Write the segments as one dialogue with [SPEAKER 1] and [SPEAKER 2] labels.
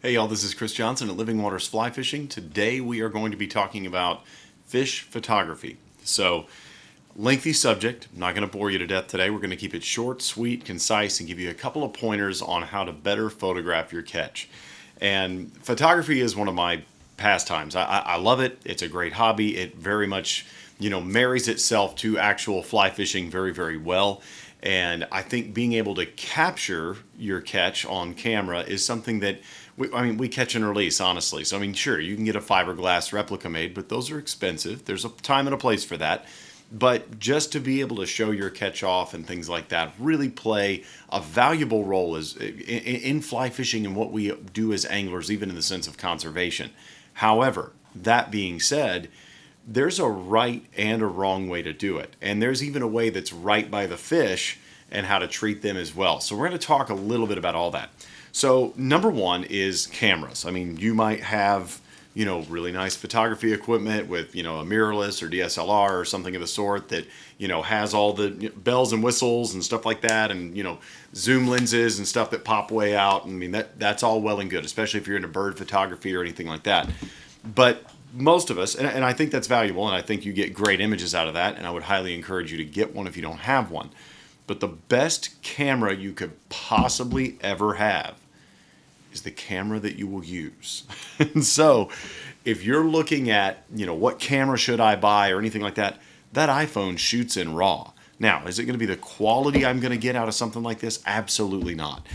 [SPEAKER 1] Hey y'all, this is Chris Johnson at Living Waters Fly Fishing. Today we are going to be talking about fish photography. So, lengthy subject. I'm not going to bore you to death today. We're going to keep it short, sweet, concise, and give you a couple of pointers on how to better photograph your catch. And photography is one of my pastimes. I love it. It's a great hobby. It very much, marries itself to actual fly fishing very, very well. And I think being able to capture your catch on camera is something that we catch and release, honestly. So, sure, you can get a fiberglass replica made, but those are expensive. There's a time and a place for that. But just to be able to show your catch off and things like that really play a valuable role in fly fishing and what we do as anglers, even in the sense of conservation. However, that being said, there's a right and a wrong way to do it. And there's even a way that's right by the fish and how to treat them as well. So we're going to talk a little bit about all that. So number one is cameras. You might have, really nice photography equipment with, a mirrorless or DSLR or something of the sort that, has all the bells and whistles and stuff like that, and, zoom lenses and stuff that pop way out. That's all well and good, especially if you're into bird photography or anything like that. But most of us, and I think that's valuable, and I think you get great images out of that, and I would highly encourage you to get one if you don't have one. But the best camera you could possibly ever have is the camera that you will use. And so if you're looking at, what camera should I buy or anything like that, that iPhone shoots in RAW. Now, is it going to be the quality I'm going to get out of something like this? Absolutely not.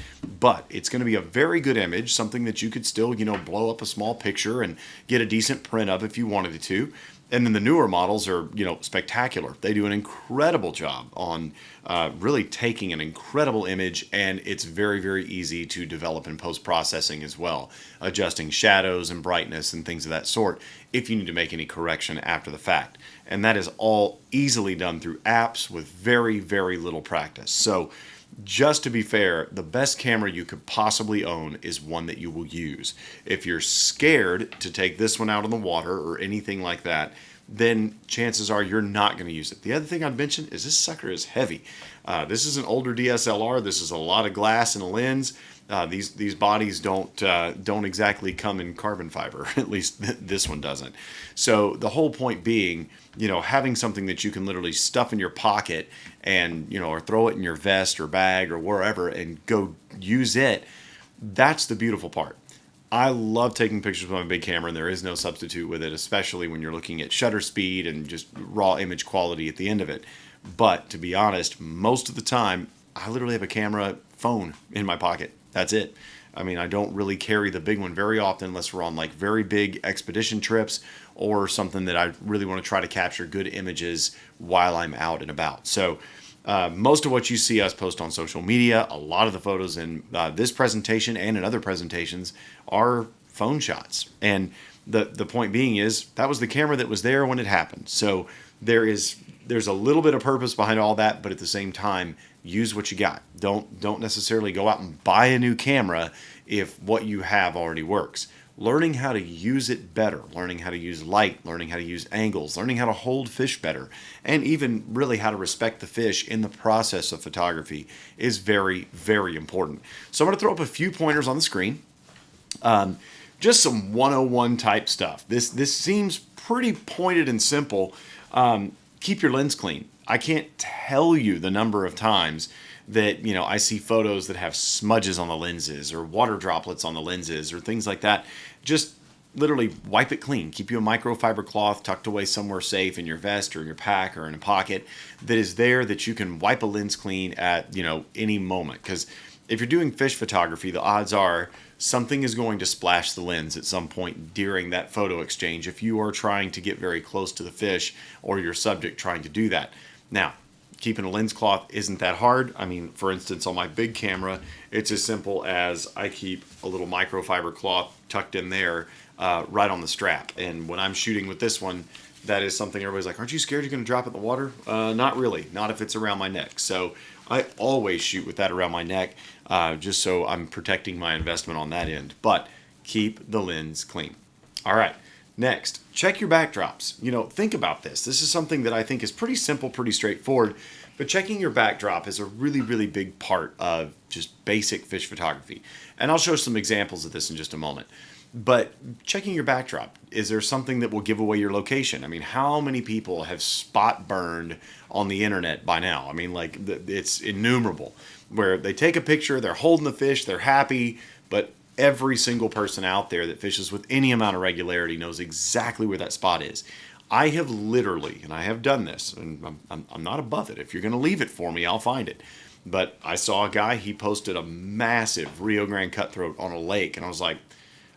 [SPEAKER 1] But it's going to be a very good image, something that you could still, blow up a small picture and get a decent print of if you wanted it to. And then the newer models are, spectacular. They do an incredible job on really taking an incredible image, and it's very, very easy to develop in post-processing as well, adjusting shadows and brightness and things of that sort if you need to make any correction after the fact. And that is all easily done through apps with very, very little practice. So just to be fair, the best camera you could possibly own is one that you will use. If you're scared to take this one out on the water or anything like that, then chances are you're not going to use it. The other thing I'd mention is this sucker is heavy. This is an older DSLR. This is a lot of glass and a lens. These bodies don't exactly come in carbon fiber. At least this one doesn't. So the whole point being, having something that you can literally stuff in your pocket and, or throw it in your vest or bag or wherever and go use it, that's the beautiful part. I love taking pictures with my big camera, and there is no substitute with it, especially when you're looking at shutter speed and just raw image quality at the end of it. But to be honest, most of the time, I literally have a camera phone in my pocket. That's it. I don't really carry the big one very often unless we're on like very big expedition trips or something that I really want to try to capture good images while I'm out and about. So most of what you see us post on social media, a lot of the photos in this presentation and in other presentations are phone shots. And the point being is that was the camera that was there when it happened. So there's a little bit of purpose behind all that, but at the same time, use what you got. Don't necessarily go out and buy a new camera if what you have already works. Learning how to use it better, learning how to use light, learning how to use angles, learning how to hold fish better, and even really how to respect the fish in the process of photography is very, very important. So I'm going to throw up a few pointers on the screen. Just some 101 type stuff. This seems pretty pointed and simple. Keep your lens clean. I can't tell you the number of times that, I see photos that have smudges on the lenses or water droplets on the lenses or things like that. Just literally wipe it clean. Keep you a microfiber cloth tucked away somewhere safe in your vest or in your pack or in a pocket that is there that you can wipe a lens clean at, any moment. Because if you're doing fish photography, the odds are something is going to splash the lens at some point during that photo exchange if you are trying to get very close to the fish or your subject trying to do that. Now, keeping a lens cloth isn't that hard. For instance, on my big camera, it's as simple as I keep a little microfiber cloth tucked in there right on the strap. And when I'm shooting with this one, that is something everybody's like, aren't you scared you're going to drop it in the water? Not really. Not if it's around my neck. So I always shoot with that around my neck just so I'm protecting my investment on that end. But keep the lens clean. All right. Next, check your backdrops. Think about this. This is something that I think is pretty simple, pretty straightforward, But checking your backdrop is a really, really big part of just basic fish photography. And I'll show some examples of this in just a moment. But checking your backdrop, is there something that will give away your location? I mean, how many people have spot burned on the internet by now? I mean, like, it's innumerable, where they take a picture, they're holding the fish, they're happy, but every single person out there that fishes with any amount of regularity knows exactly where that spot is. I have literally, and I have done this, and I'm not above it. If you're going to leave it for me, I'll find it. But I saw a guy, he posted a massive Rio Grande cutthroat on a lake, and I was like,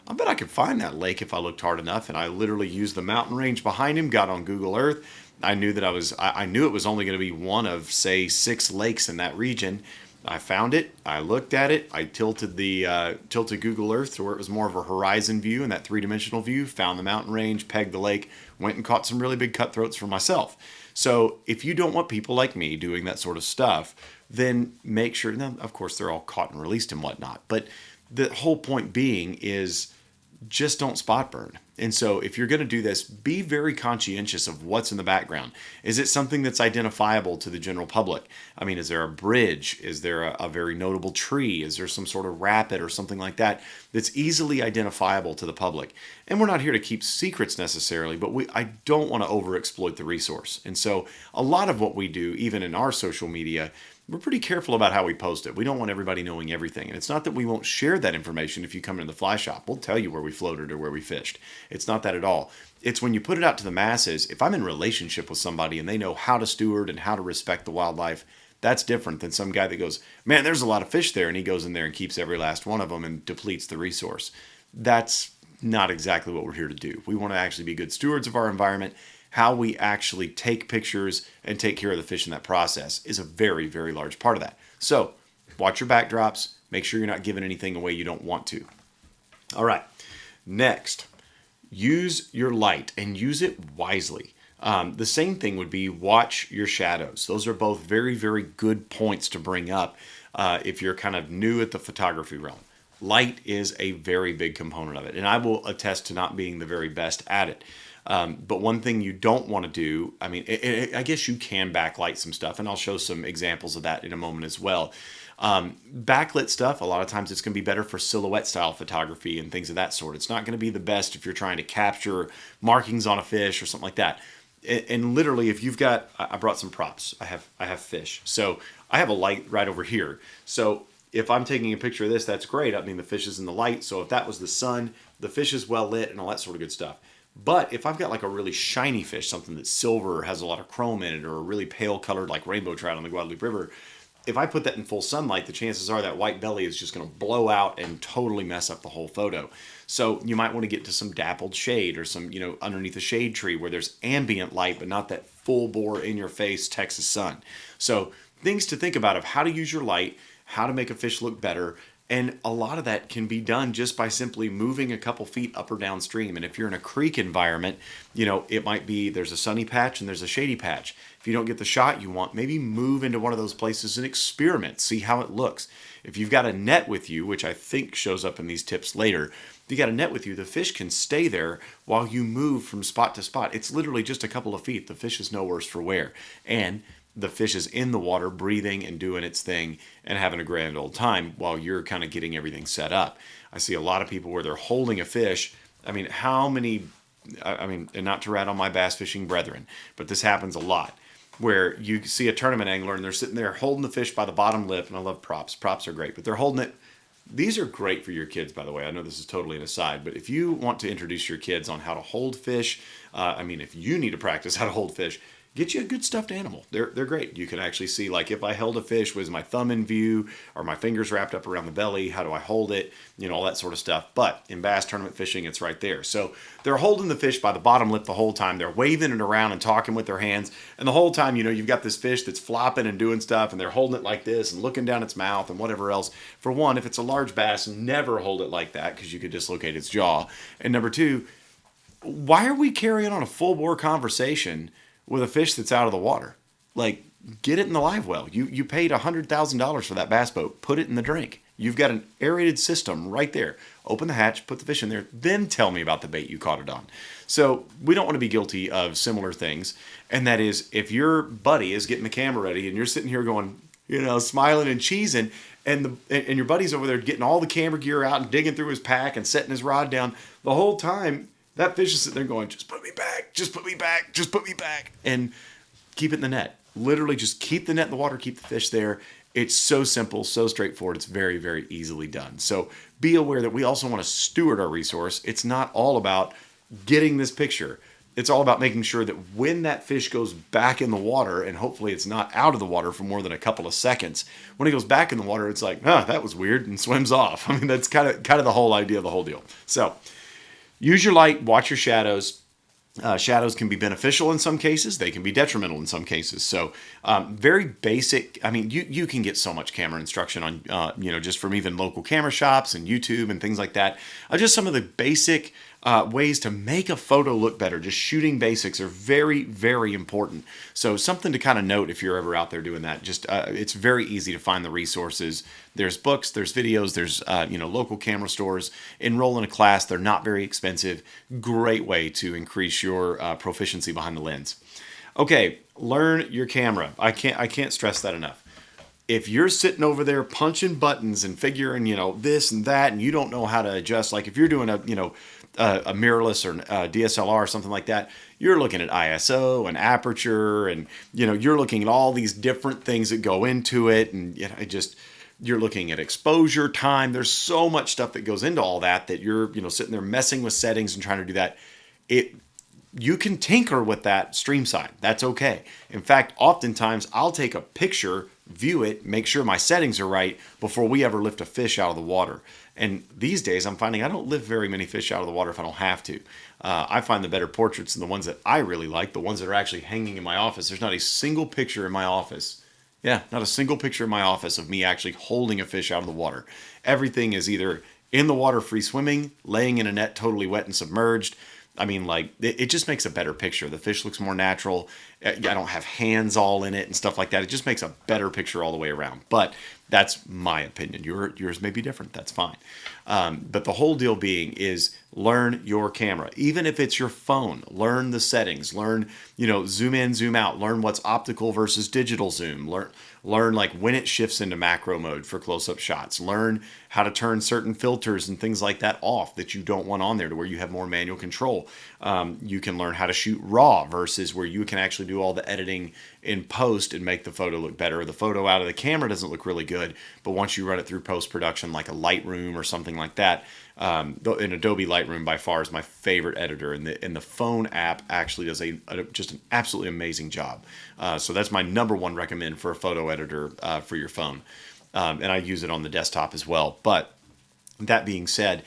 [SPEAKER 1] I bet I could find that lake if I looked hard enough. And I literally used the mountain range behind him, got on Google Earth. I knew that I knew it was only going to be one of, say, 6 lakes in that region. I found it. I looked at it. I tilted Google Earth to where it was more of a horizon view and that 3-dimensional view. Found the mountain range, pegged the lake, went and caught some really big cutthroats for myself. So if you don't want people like me doing that sort of stuff, then make sure. Now, of course, they're all caught and released and whatnot. But the whole point being is just don't spot burn. And so if you're going to do this, be very conscientious of what's in the background. Is it something that's identifiable to the general public? I mean, is there a bridge? Is there a very notable tree? Is there some sort of rapid or something like that that's easily identifiable to the public? And we're not here to keep secrets necessarily, but I don't want to overexploit the resource. And so a lot of what we do, even in our social media, we're pretty careful about how we post it. We don't want everybody knowing everything. And it's not that we won't share that information if you come into the fly shop. We'll tell you where we floated or where we fished. It's not that at all. It's when you put it out to the masses. If I'm in relationship with somebody and they know how to steward and how to respect the wildlife, that's different than some guy that goes, man, there's a lot of fish there. And he goes in there and keeps every last one of them and depletes the resource. That's not exactly what we're here to do. We want to actually be good stewards of our environment. How we actually take pictures and take care of the fish in that process is a very, very large part of that. So watch your backdrops. Make sure you're not giving anything away you don't want to. All right. Next, use your light and use it wisely. The same thing would be watch your shadows. Those are both very, very good points to bring up if you're kind of new at the photography realm. Light is a very big component of it, and I will attest to not being the very best at it. But one thing you don't want to do, I mean, I guess you can backlight some stuff, and I'll show some examples of that in a moment as well. Backlit stuff, a lot of times it's going to be better for silhouette style photography and things of that sort. It's not going to be the best if you're trying to capture markings on a fish or something like that. And literally, if you've got, I brought some props. I have fish. So I have a light right over here. So if I'm taking a picture of this, that's great. I mean, the fish is in the light. So if that was the sun, the fish is well lit and all that sort of good stuff. But if I've got like a really shiny fish, something that's silver or has a lot of chrome in it, or a really pale colored like rainbow trout on the Guadalupe River, if I put that in full sunlight, the chances are that white belly is just going to blow out and totally mess up the whole photo. So you might want to get to some dappled shade or some, underneath a shade tree where there's ambient light, but not that full bore in your face Texas sun. So things to think about of how to use your light, how to make a fish look better. And a lot of that can be done just by simply moving a couple feet up or downstream. And if you're in a creek environment, it might be there's a sunny patch and there's a shady patch. If you don't get the shot you want, maybe move into one of those places and experiment, see how it looks. If you've got a net with you, which I think shows up in these tips later, if you got a net with you, the fish can stay there while you move from spot to spot. It's literally just a couple of feet. The fish is no worse for wear. And the fish is in the water breathing and doing its thing and having a grand old time while you're kind of getting everything set up. I see a lot of people where they're holding a fish. I mean, and not to rat on my bass fishing brethren, but this happens a lot where you see a tournament angler and they're sitting there holding the fish by the bottom lip. And I love props. Props are great, but they're holding it. These are great for your kids, by the way. I know this is totally an aside, but if you want to introduce your kids on how to hold fish, if you need to practice how to hold fish, get you a good stuffed animal. They're great. You can actually see, like, if I held a fish, was my thumb in view or my fingers wrapped up around the belly? How do I hold it? All that sort of stuff. But in bass tournament fishing, it's right there. So they're holding the fish by the bottom lip the whole time. They're waving it around and talking with their hands. And the whole time, you've got this fish that's flopping and doing stuff, and they're holding it like this and looking down its mouth and whatever else. For one, if it's a large bass, never hold it like that because you could dislocate its jaw. And number two, why are we carrying on a full bore conversation with a fish that's out of the water? Like, get it in the live well. You paid $100,000 for that bass boat. Put it in the drink. You've got an aerated system right there. Open the hatch, put the fish in there, then tell me about the bait you caught it on. So we don't want to be guilty of similar things. And that is, if your buddy is getting the camera ready and you're sitting here going, smiling and cheesing, and your buddy's over there getting all the camera gear out and digging through his pack and setting his rod down, the whole time that fish is sitting there going, just put me back, just put me back, just put me back, and keep it in the net. Literally just keep the net in the water, keep the fish there. It's so simple, so straightforward. It's very, very easily done. So be aware that we also want to steward our resource. It's not all about getting this picture. It's all about making sure that when that fish goes back in the water, and hopefully it's not out of the water for more than a couple of seconds, when it goes back in the water, it's like, that was weird, and swims off. I mean, that's kind of the whole idea of the whole deal. So use your light, watch your shadows. Shadows can be beneficial in some cases. They can be detrimental in some cases. So very basic. I mean, you can get so much camera instruction on, just from even local camera shops and YouTube and things like that. Just some of the basic ways to make a photo look better. Just shooting basics are very, very important. So something to kind of note if you're ever out there doing that. Just it's very easy to find the resources. There's books, there's videos, there's local camera stores. Enroll in a class. They're not very expensive. Great way to increase your proficiency behind the lens. Okay, learn your camera. I can't stress that enough. If you're sitting over there punching buttons and figuring, this and that, and you don't know how to adjust, like if you're doing a mirrorless or DSLR or something like that, you're looking at ISO and aperture, and you're looking at all these different things that go into it, and you're looking at exposure time. There's so much stuff that goes into all that you're sitting there messing with settings and trying to do that. You can tinker with that stream side. That's okay. In fact, oftentimes I'll take a picture, view it, make sure my settings are right before we ever lift a fish out of the water. And these days I'm finding I don't lift very many fish out of the water if I don't have to. I find the better portraits and the ones that I really like, the ones that are actually hanging in my office. There's not a single picture in my office. Yeah, not a single picture in my office of me actually holding a fish out of the water. Everything is either in the water free swimming, laying in a net totally wet and submerged. I mean, it just makes a better picture. The fish looks more natural. I don't have hands all in it and stuff like that. It just makes a better picture all the way around. But that's my opinion. Yours may be different. That's fine. But the whole deal being is learn your camera. Even if it's your phone, learn the settings. Learn, zoom in, zoom out. Learn what's optical versus digital zoom. Learn like when it shifts into macro mode for close-up shots. Learn how to turn certain filters and things like that off that you don't want on there to where you have more manual control. You can learn how to shoot raw versus where you can actually do all the editing in post and make the photo look better. The photo out of the camera doesn't look really good, but once you run it through post-production like a Lightroom or something like that, in Adobe Lightroom by far is my favorite editor, and the phone app actually does just an absolutely amazing job. So that's my number one recommend for a photo editor for your phone, and I use it on the desktop as well. But that being said,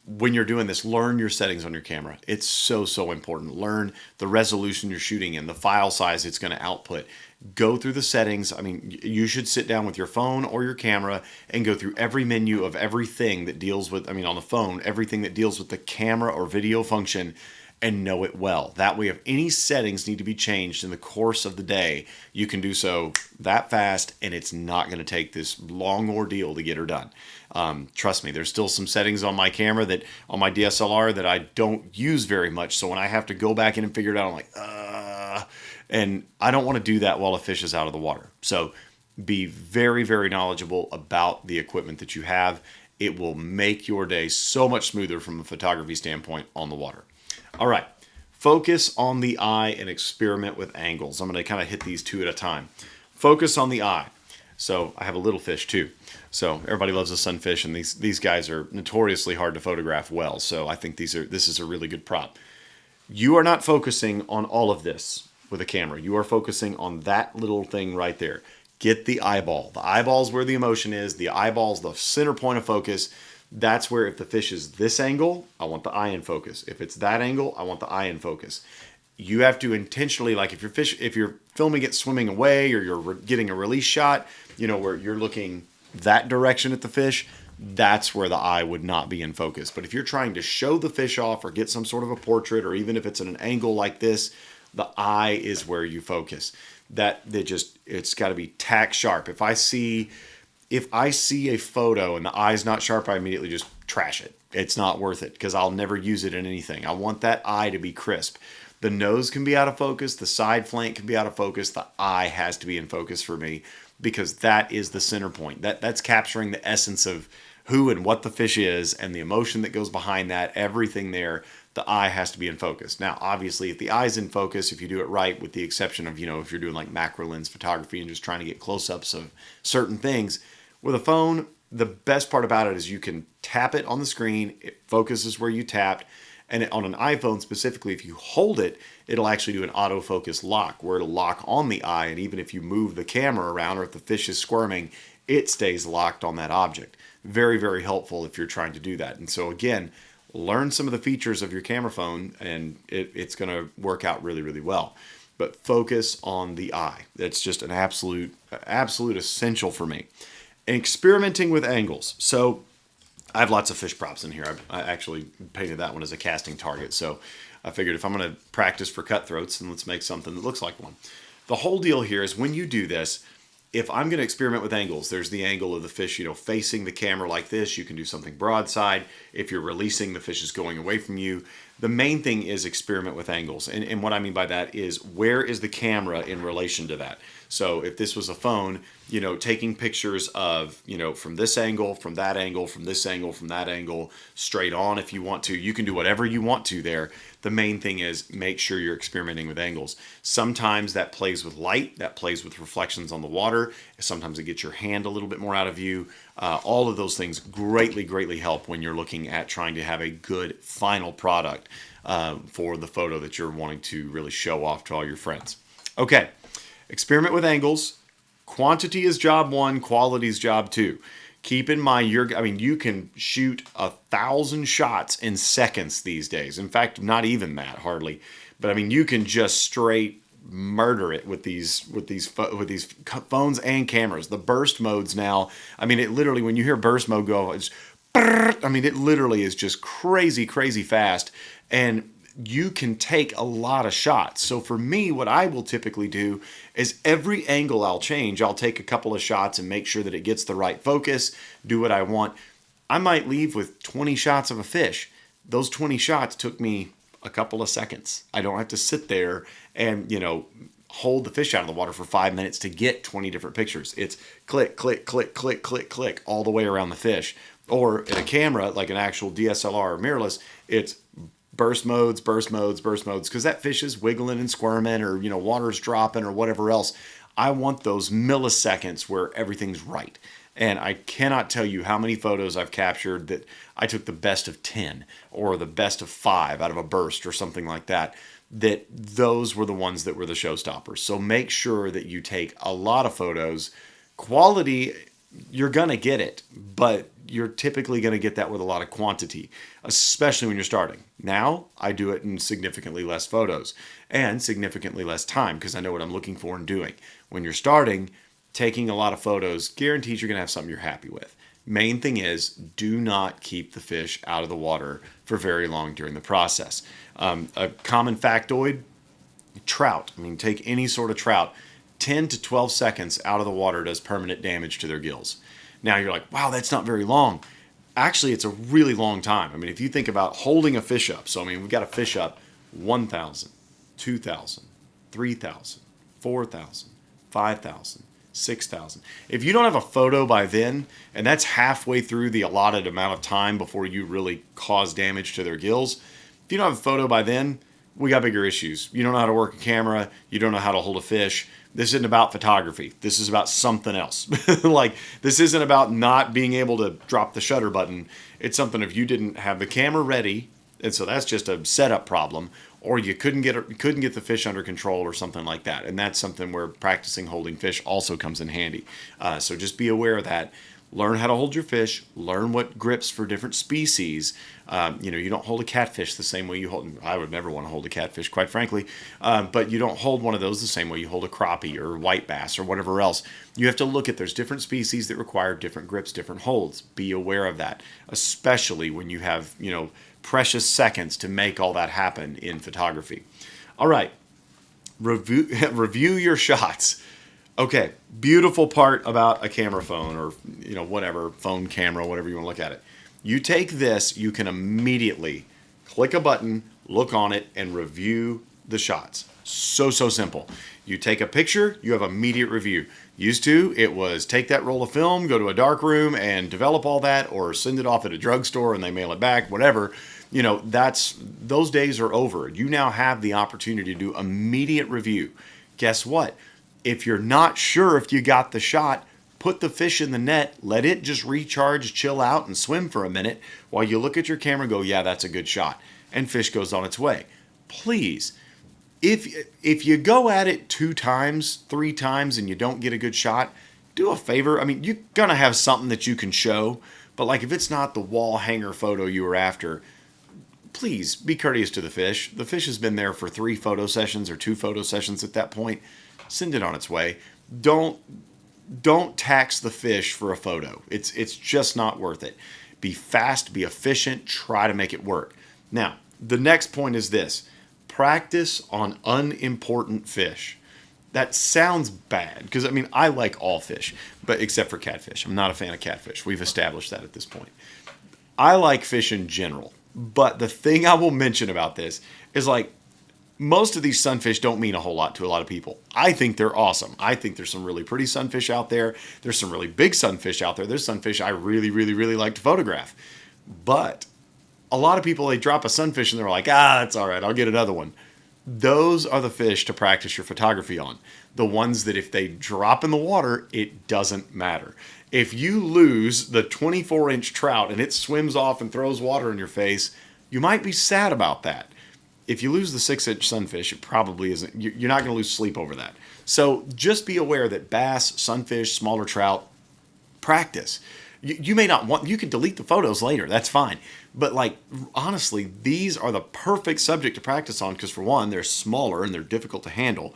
[SPEAKER 1] when you're doing this, learn your settings on your camera. It's so, so important. Learn the resolution you're shooting in, the file size it's going to output. Go through the settings. I mean, you should sit down with your phone or your camera and go through every menu of everything that deals with, on the phone, everything that deals with the camera or video function, and know it well. That way, if any settings need to be changed in the course of the day, you can do so that fast, and it's not going to take this long ordeal to get her done. Trust me, there's still some settings on my camera on my DSLR that I don't use very much. So when I have to go back in and figure it out, I'm like, and I don't want to do that while a fish is out of the water. So be very, very knowledgeable about the equipment that you have. It will make your day so much smoother from a photography standpoint on the water. All right, focus on the eye and experiment with angles. I'm going to kind of hit these two at a time. Focus on the eye. So I have a little fish too. So everybody loves a sunfish, and these guys are notoriously hard to photograph well. So I think this is a really good prop. You are not focusing on all of this with a camera. You are focusing on that little thing right there. Get the eyeball. The eyeball's where the emotion is. The eyeball's the center point of focus. That's where if the fish is this angle, I want the eye in focus. If it's that angle, I want the eye in focus. You have to intentionally, like if you're filming it swimming away, or you're getting a release shot, where you're looking that direction at the fish, that's where the eye would not be in focus. But if you're trying to show the fish off or get some sort of a portrait, or even if it's at an angle like this, the eye is where you focus. It's got to be tack sharp. If I see if I see a photo and the eye's not sharp, I immediately just trash it. It's not worth it because I'll never use it in anything. I want that eye to be crisp. The nose can be out of focus, the side flank can be out of focus, the eye has to be in focus for me because that is the center point. That's capturing the essence of who and what the fish is and the emotion that goes behind that, everything there. The eye has to be in focus. Now, obviously, if the eye's in focus, if you do it right, with the exception of, if you're doing like macro lens photography and just trying to get close-ups of certain things, with a phone, the best part about it is you can tap it on the screen, it focuses where you tapped, and on an iPhone specifically, if you hold it, it'll actually do an autofocus lock where it'll lock on the eye, and even if you move the camera around or if the fish is squirming, it stays locked on that object. Very, very helpful if you're trying to do that. And so again, learn some of the features of your camera phone and it's going to work out really, really well. But focus on the eye. That's just an absolute essential for me. And experimenting with angles. So I have lots of fish props in here. I actually painted that one as a casting target. So I figured if I'm going to practice for cutthroats, then let's make something that looks like one. The whole deal here is when you do this, if I'm going to experiment with angles, there's the angle of the fish, facing the camera like this. You can do something broadside. If you're releasing, the fish is going away from you. The main thing is experiment with angles. And what I mean by that is where is the camera in relation to that? So if this was a phone, taking pictures of, from this angle, from that angle, from this angle, from that angle, straight on if you want to. You can do whatever you want to there. The main thing is make sure you're experimenting with angles. Sometimes that plays with light, that plays with reflections on the water. Sometimes it gets your hand a little bit more out of view. All of those things greatly, greatly help when you're looking at trying to have a good final product for the photo that you're wanting to really show off to all your friends. Okay, experiment with angles. Quantity is job one, quality is job two. Keep in mind, you can shoot 1,000 shots in seconds these days. In fact, not even that, hardly. But you can just straight murder it with these phones and cameras. The burst modes now, it literally, when you hear burst mode go, it's, it literally is just crazy, crazy fast. And you can take a lot of shots. So for me, what I will typically do is every angle I'll change, I'll take a couple of shots and make sure that it gets the right focus, do what I want. I might leave with 20 shots of a fish. Those 20 shots took me a couple of seconds. I don't have to sit there and, hold the fish out of the water for 5 minutes to get 20 different pictures. It's click, click, click, click, click, click all the way around the fish. Or in a camera, like an actual DSLR or mirrorless, it's burst modes, because that fish is wiggling and squirming or, water's dropping or whatever else. I want those milliseconds where everything's right. And I cannot tell you how many photos I've captured that I took the best of 10 or the best of 5 out of a burst or something like that, that those were the ones that were the showstoppers. So make sure that you take a lot of photos. Quality, you're going to get it, but you're typically going to get that with a lot of quantity, especially when you're starting. Now, I do it in significantly less photos and significantly less time because I know what I'm looking for and doing. When you're starting, taking a lot of photos guarantees you're going to have something you're happy with. Main thing is do not keep the fish out of the water for very long during the process. A common factoid, trout. Take any sort of trout. 10 to 12 seconds out of the water does permanent damage to their gills. Now you're like, wow, that's not very long. Actually, it's a really long time. If you think about holding a fish up. So, we've got a fish up 1,000, 2,000, 3,000, 4,000, 5,000, 6,000. If you don't have a photo by then, and that's halfway through the allotted amount of time before you really cause damage to their gills, if you don't have a photo by then, we got bigger issues. You don't know how to work a camera. You don't know how to hold a fish. This isn't about photography. This is about something else. This isn't about not being able to drop the shutter button. It's something if you didn't have the camera ready, and so that's just a setup problem, or you couldn't get the fish under control or something like that. And that's something where practicing holding fish also comes in handy. So just be aware of that. Learn how to hold your fish. Learn what grips for different species. You don't hold a catfish the same way you hold. I would never want to hold a catfish, quite frankly. But you don't hold one of those the same way you hold a crappie or white bass or whatever else. You have to look at there's different species that require different grips, different holds. Be aware of that, especially when you have precious seconds to make all that happen in photography. All right, review your shots. Okay, beautiful part about a camera phone or whatever, phone camera, whatever you want to look at it. You take this, you can immediately click a button, look on it, and review the shots. So simple. You take a picture, you have immediate review. Used to, it was take that roll of film, go to a dark room and develop all that, or send it off at a drugstore and they mail it back, whatever. Those days are over. You now have the opportunity to do immediate review. Guess what? If you're not sure if you got the shot, put the fish in the net, let it just recharge, chill out, and swim for a minute while you look at your camera and go, yeah, that's a good shot. And fish goes on its way. Please, if you go at it 2 times, 3 times, and you don't get a good shot, do a favor. I mean, you're going to have something that you can show, but like if it's not the wall hanger photo you were after, please be courteous to the fish. The fish has been there for 3 photo sessions or 2 photo sessions at that point. Send it on its way. Don't tax the fish for a photo. It's just not worth it. Be fast, be efficient, try to make it work. Now, the next point is this. Practice on unimportant fish. That sounds bad because I like all fish, but except for catfish. I'm not a fan of catfish. We've established that at this point. I like fish in general, but the thing I will mention about this is most of these sunfish don't mean a whole lot to a lot of people. I think they're awesome. I think there's some really pretty sunfish out there. There's some really big sunfish out there. There's sunfish I really, really, really like to photograph. But a lot of people, they drop a sunfish and they're like, it's all right, I'll get another one. Those are the fish to practice your photography on. The ones that if they drop in the water, it doesn't matter. If you lose the 24-inch trout and it swims off and throws water in your face, you might be sad about that. If you lose the 6-inch sunfish, it probably isn't. You're not going to lose sleep over that. So just be aware that bass, sunfish, smaller trout, practice. You may not want, you can delete the photos later. That's fine. But honestly, these are the perfect subject to practice on because for one, they're smaller and they're difficult to handle.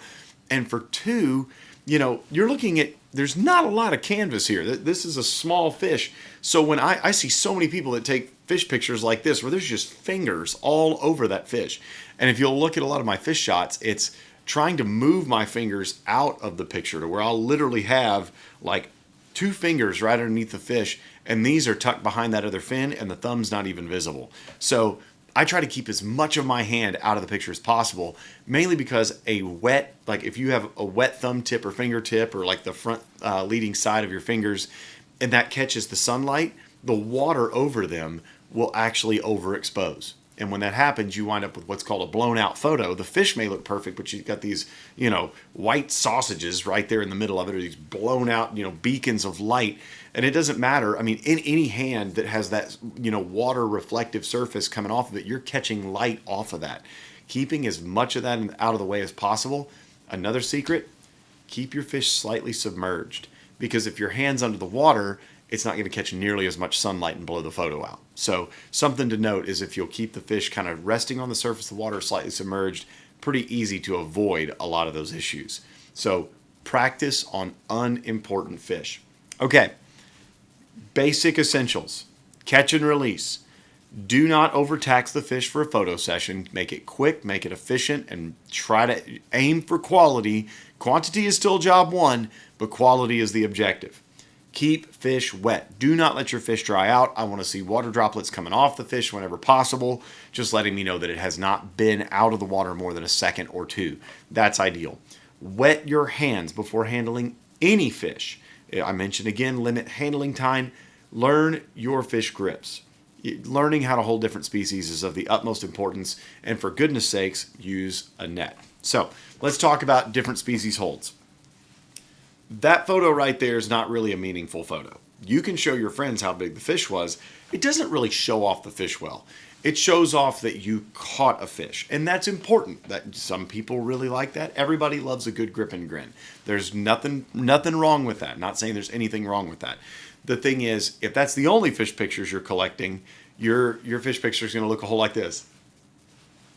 [SPEAKER 1] And for two, you're looking at, there's not a lot of canvas here. This is a small fish. So when I see so many people that take fish pictures like this where there's just fingers all over that fish. And if you'll look at a lot of my fish shots, it's trying to move my fingers out of the picture to where I'll literally have 2 fingers right underneath the fish, and these are tucked behind that other fin, and the thumb's not even visible. So I try to keep as much of my hand out of the picture as possible, mainly because if you have a wet thumb tip or fingertip or the front leading side of your fingers, and that catches the sunlight, the water over them will actually overexpose. And when that happens, you wind up with what's called a blown out photo. The fish may look perfect, but you've got these, white sausages right there in the middle of it, or these blown out, beacons of light. And it doesn't matter. In any hand that has that, water reflective surface coming off of it, you're catching light off of that. Keeping as much of that out of the way as possible. Another secret, keep your fish slightly submerged. Because if your hand's under the water, it's not going to catch nearly as much sunlight and blow the photo out. So something to note is if you'll keep the fish kind of resting on the surface of the water, slightly submerged, pretty easy to avoid a lot of those issues. So practice on unimportant fish. Okay, basic essentials. Catch and release. Do not overtax the fish for a photo session. Make it quick, make it efficient, and try to aim for quality. Quantity is still job one, but quality is the objective. Keep fish wet. Do not let your fish dry out. I want to see water droplets coming off the fish whenever possible, just letting me know that it has not been out of the water more than a second or 2. That's ideal. Wet your hands before handling any fish. I mentioned again, limit handling time. Learn your fish grips. Learning how to hold different species is of the utmost importance, and for goodness sakes, use a net. So let's talk about different species holds. That photo right there is not really a meaningful photo. You can show your friends how big the fish was. It doesn't really show off the fish well. It shows off that you caught a fish, and that's important. That some people really like that. Everybody loves a good grip and grin. There's nothing wrong with that. Not saying there's anything wrong with that. The thing is, if that's the only fish pictures you're collecting, your fish picture is going to look a whole like this.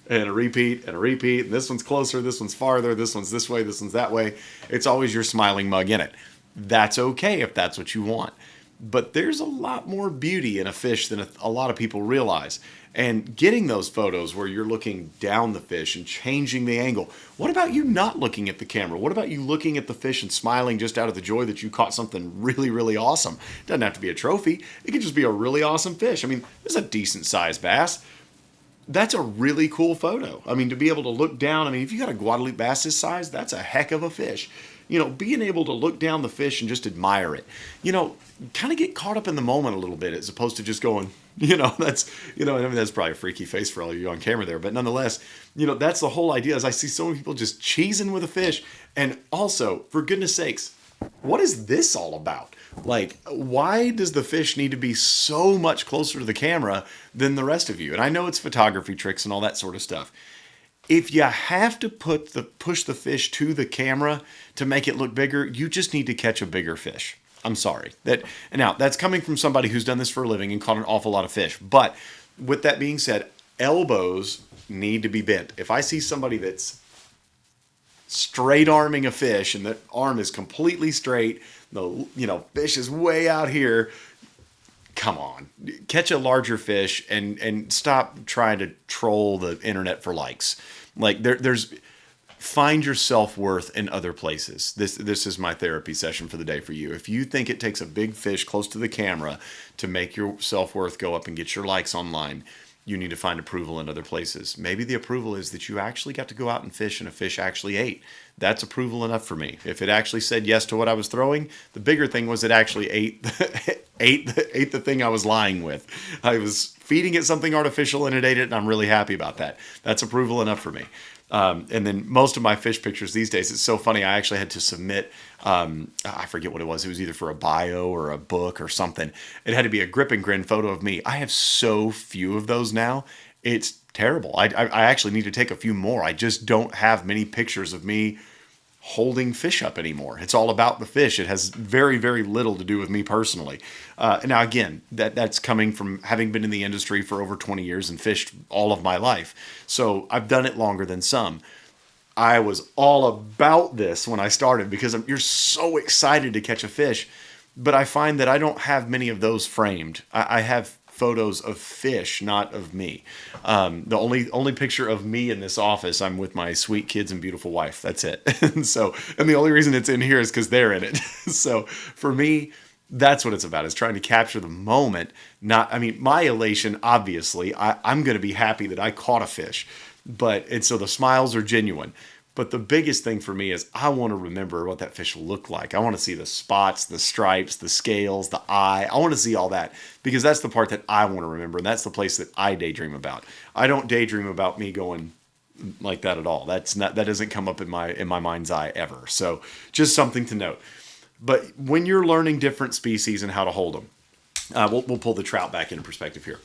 [SPEAKER 1] And a repeat, and this one's closer, this one's farther, this one's this way, this one's that way. It's always your smiling mug in it. That's okay if that's what you want. but there's a lot more beauty in a fish than a lot of people realize. And getting those photos where you're looking down the fish and changing the angle. What about you not looking at the camera? What about you looking at the fish and smiling just out of the joy that you caught something really, really awesome? It doesn't have to be a trophy. It could just be a really awesome fish. I mean, this is a decent sized bass. That's a really cool photo. I mean, to be able to look down, I mean, if you got a Guadalupe bass this size, that's a heck of a fish. Being able to look down the fish and just admire it, kind of get caught up in the moment a little bit as opposed to just going, I mean, that's probably a freaky face for all of you on camera there, but nonetheless, that's the whole idea is I see so many people just cheesing with a fish. And also, for goodness sakes, what is this all about? Like, why does the fish need to be so much closer to the camera than the rest of you? And I know it's photography tricks and all that sort of stuff. If you have to push the fish to the camera to make it look bigger, you just need to catch a bigger fish. I'm sorry. Now, that's coming from somebody who's done this for a living and caught an awful lot of fish. But with that being said, elbows need to be bent. If I see somebody that's straight arming a fish and the arm is completely straight, the fish is way out here, come on, catch a larger fish and stop trying to troll the internet for likes. Like there's find your self-worth in other places. This is my therapy session for the day for you. If you think it takes a big fish close to the camera to make your self-worth go up and get your likes online, you need to find approval in other places. Maybe the approval is that you actually got to go out and fish and a fish actually ate. That's approval enough for me. If it actually said yes to what I was throwing, the bigger thing was it actually ate the thing I was lying with. I was feeding it something artificial and it ate it, and I'm really happy about that. That's approval enough for me. And then most of my fish pictures these days, it's so funny, I actually had to submit, I forget what it was. It was either for a bio or a book or something. It had to be a grip and grin photo of me. I have so few of those now. It's terrible. I actually need to take a few more. I just don't have many pictures of me holding fish up anymore. It's all about the fish. It has very, very little to do with me personally. Now, again, that's coming from having been in the industry for over 20 years and fished all of my life. So I've done it longer than some. I was all about this when I started because you're so excited to catch a fish. But I find that I don't have many of those framed. I have photos of fish, not of me. The only picture of me in this office, I'm with my sweet kids and beautiful wife. That's it. And the only reason it's in here is because they're in it. So for me, that's what it's about, is trying to capture the moment. My elation, obviously, I'm going to be happy that I caught a fish. So the smiles are genuine. But the biggest thing for me is I want to remember what that fish looked like. I want to see the spots, the stripes, the scales, the eye. I want to see all that because that's the part that I want to remember. And that's the place that I daydream about. I don't daydream about me going like that at all. That doesn't come up in my mind's eye ever. So just something to note. But when you're learning different species and how to hold them, we'll pull the trout back into perspective here.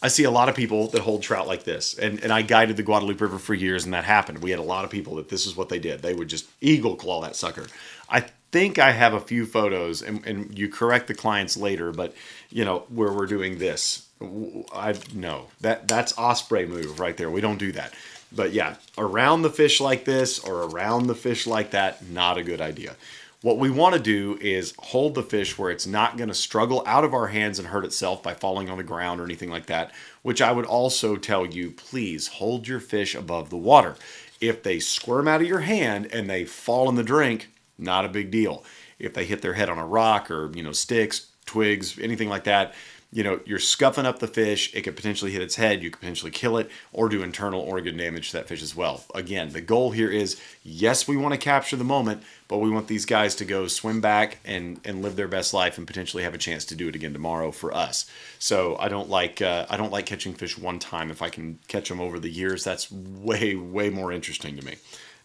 [SPEAKER 1] I see a lot of people that hold trout like this. And I guided the Guadalupe River for years, and that happened. We had a lot of people that this is what they did. They would just eagle claw that sucker. I think I have a few photos, and you correct the clients later, but, where we're doing this. That's osprey move right there. We don't do that. But yeah, around the fish like this or around the fish like that, not a good idea. What we want to do is hold the fish where it's not going to struggle out of our hands and hurt itself by falling on the ground or anything like that, which I would also tell you, please hold your fish above the water. If they squirm out of your hand and they fall in the drink, not a big deal. If they hit their head on a rock or, sticks, twigs, anything like that, you're scuffing up the fish. It could potentially hit its head. You could potentially kill it or do internal organ damage to that fish as well. Again, the goal here is, yes, we want to capture the moment, but we want these guys to go swim back and live their best life and potentially have a chance to do it again tomorrow for us. So I don't like catching fish one time. If I can catch them over the years, that's way, way more interesting to me.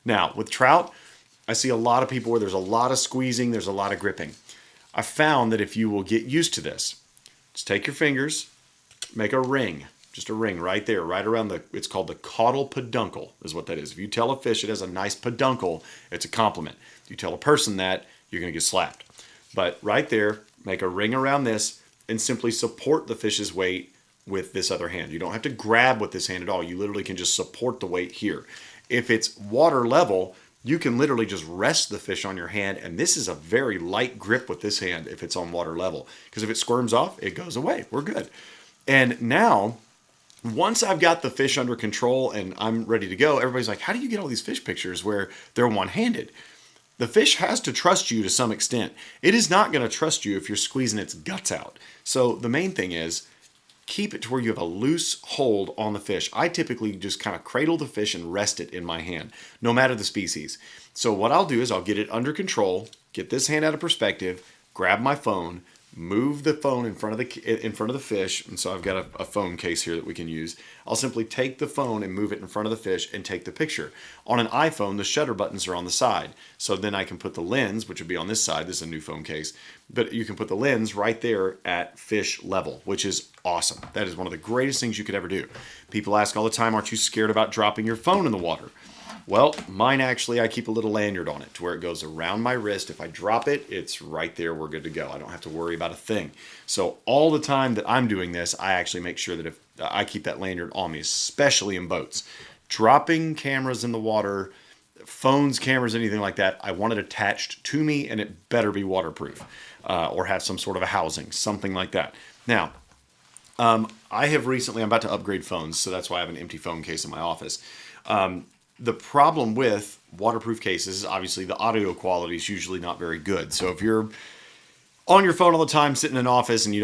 [SPEAKER 1] Now, with trout, I see a lot of people where there's a lot of squeezing, there's a lot of gripping. I found that if you will get used to this, just take your fingers, make a ring, just a ring right there, right around it's called the caudal peduncle is what that is. If you tell a fish it has a nice peduncle, it's a compliment. If you tell a person that, you're going to get slapped. But right there, make a ring around this and simply support the fish's weight with this other hand. You don't have to grab with this hand at all. You literally can just support the weight here. If it's water level, you can literally just rest the fish on your hand, and this is a very light grip with this hand if it's on water level, because if it squirms off, it goes away. We're good. And now, once I've got the fish under control and I'm ready to go, everybody's like, how do you get all these fish pictures where they're one-handed? The fish has to trust you to some extent. It is not going to trust you if you're squeezing its guts out. So the main thing is keep it to where you have a loose hold on the fish. I typically just kind of cradle the fish and rest it in my hand, no matter the species. So what I'll do is I'll get it under control, get this hand out of perspective, grab my phone, move the phone in front of the fish, and so I've got a phone case here that we can use. I'll simply take the phone and move it in front of the fish and take the picture. On an iPhone, the shutter buttons are on the side, so then I can put the lens, which would be on this side. This is a new phone case, but you can put the lens right there at fish level, which is awesome. That is one of the greatest things you could ever do. People ask all the time, aren't you scared about dropping your phone in the water? Well, mine actually, I keep a little lanyard on it to where it goes around my wrist. If I drop it, it's right there. We're good to go. I don't have to worry about a thing. So all the time that I'm doing this, I actually make sure that if I keep that lanyard on me, especially in boats. Dropping cameras in the water, phones, cameras, anything like that, I want it attached to me, and it better be waterproof or have some sort of a housing, something like that. Now, I have recently, I'm about to upgrade phones, so that's why I have an empty phone case in my office. The problem with waterproof cases is obviously the audio quality is usually not very good. So if you're on your phone all the time, sitting in an office, and you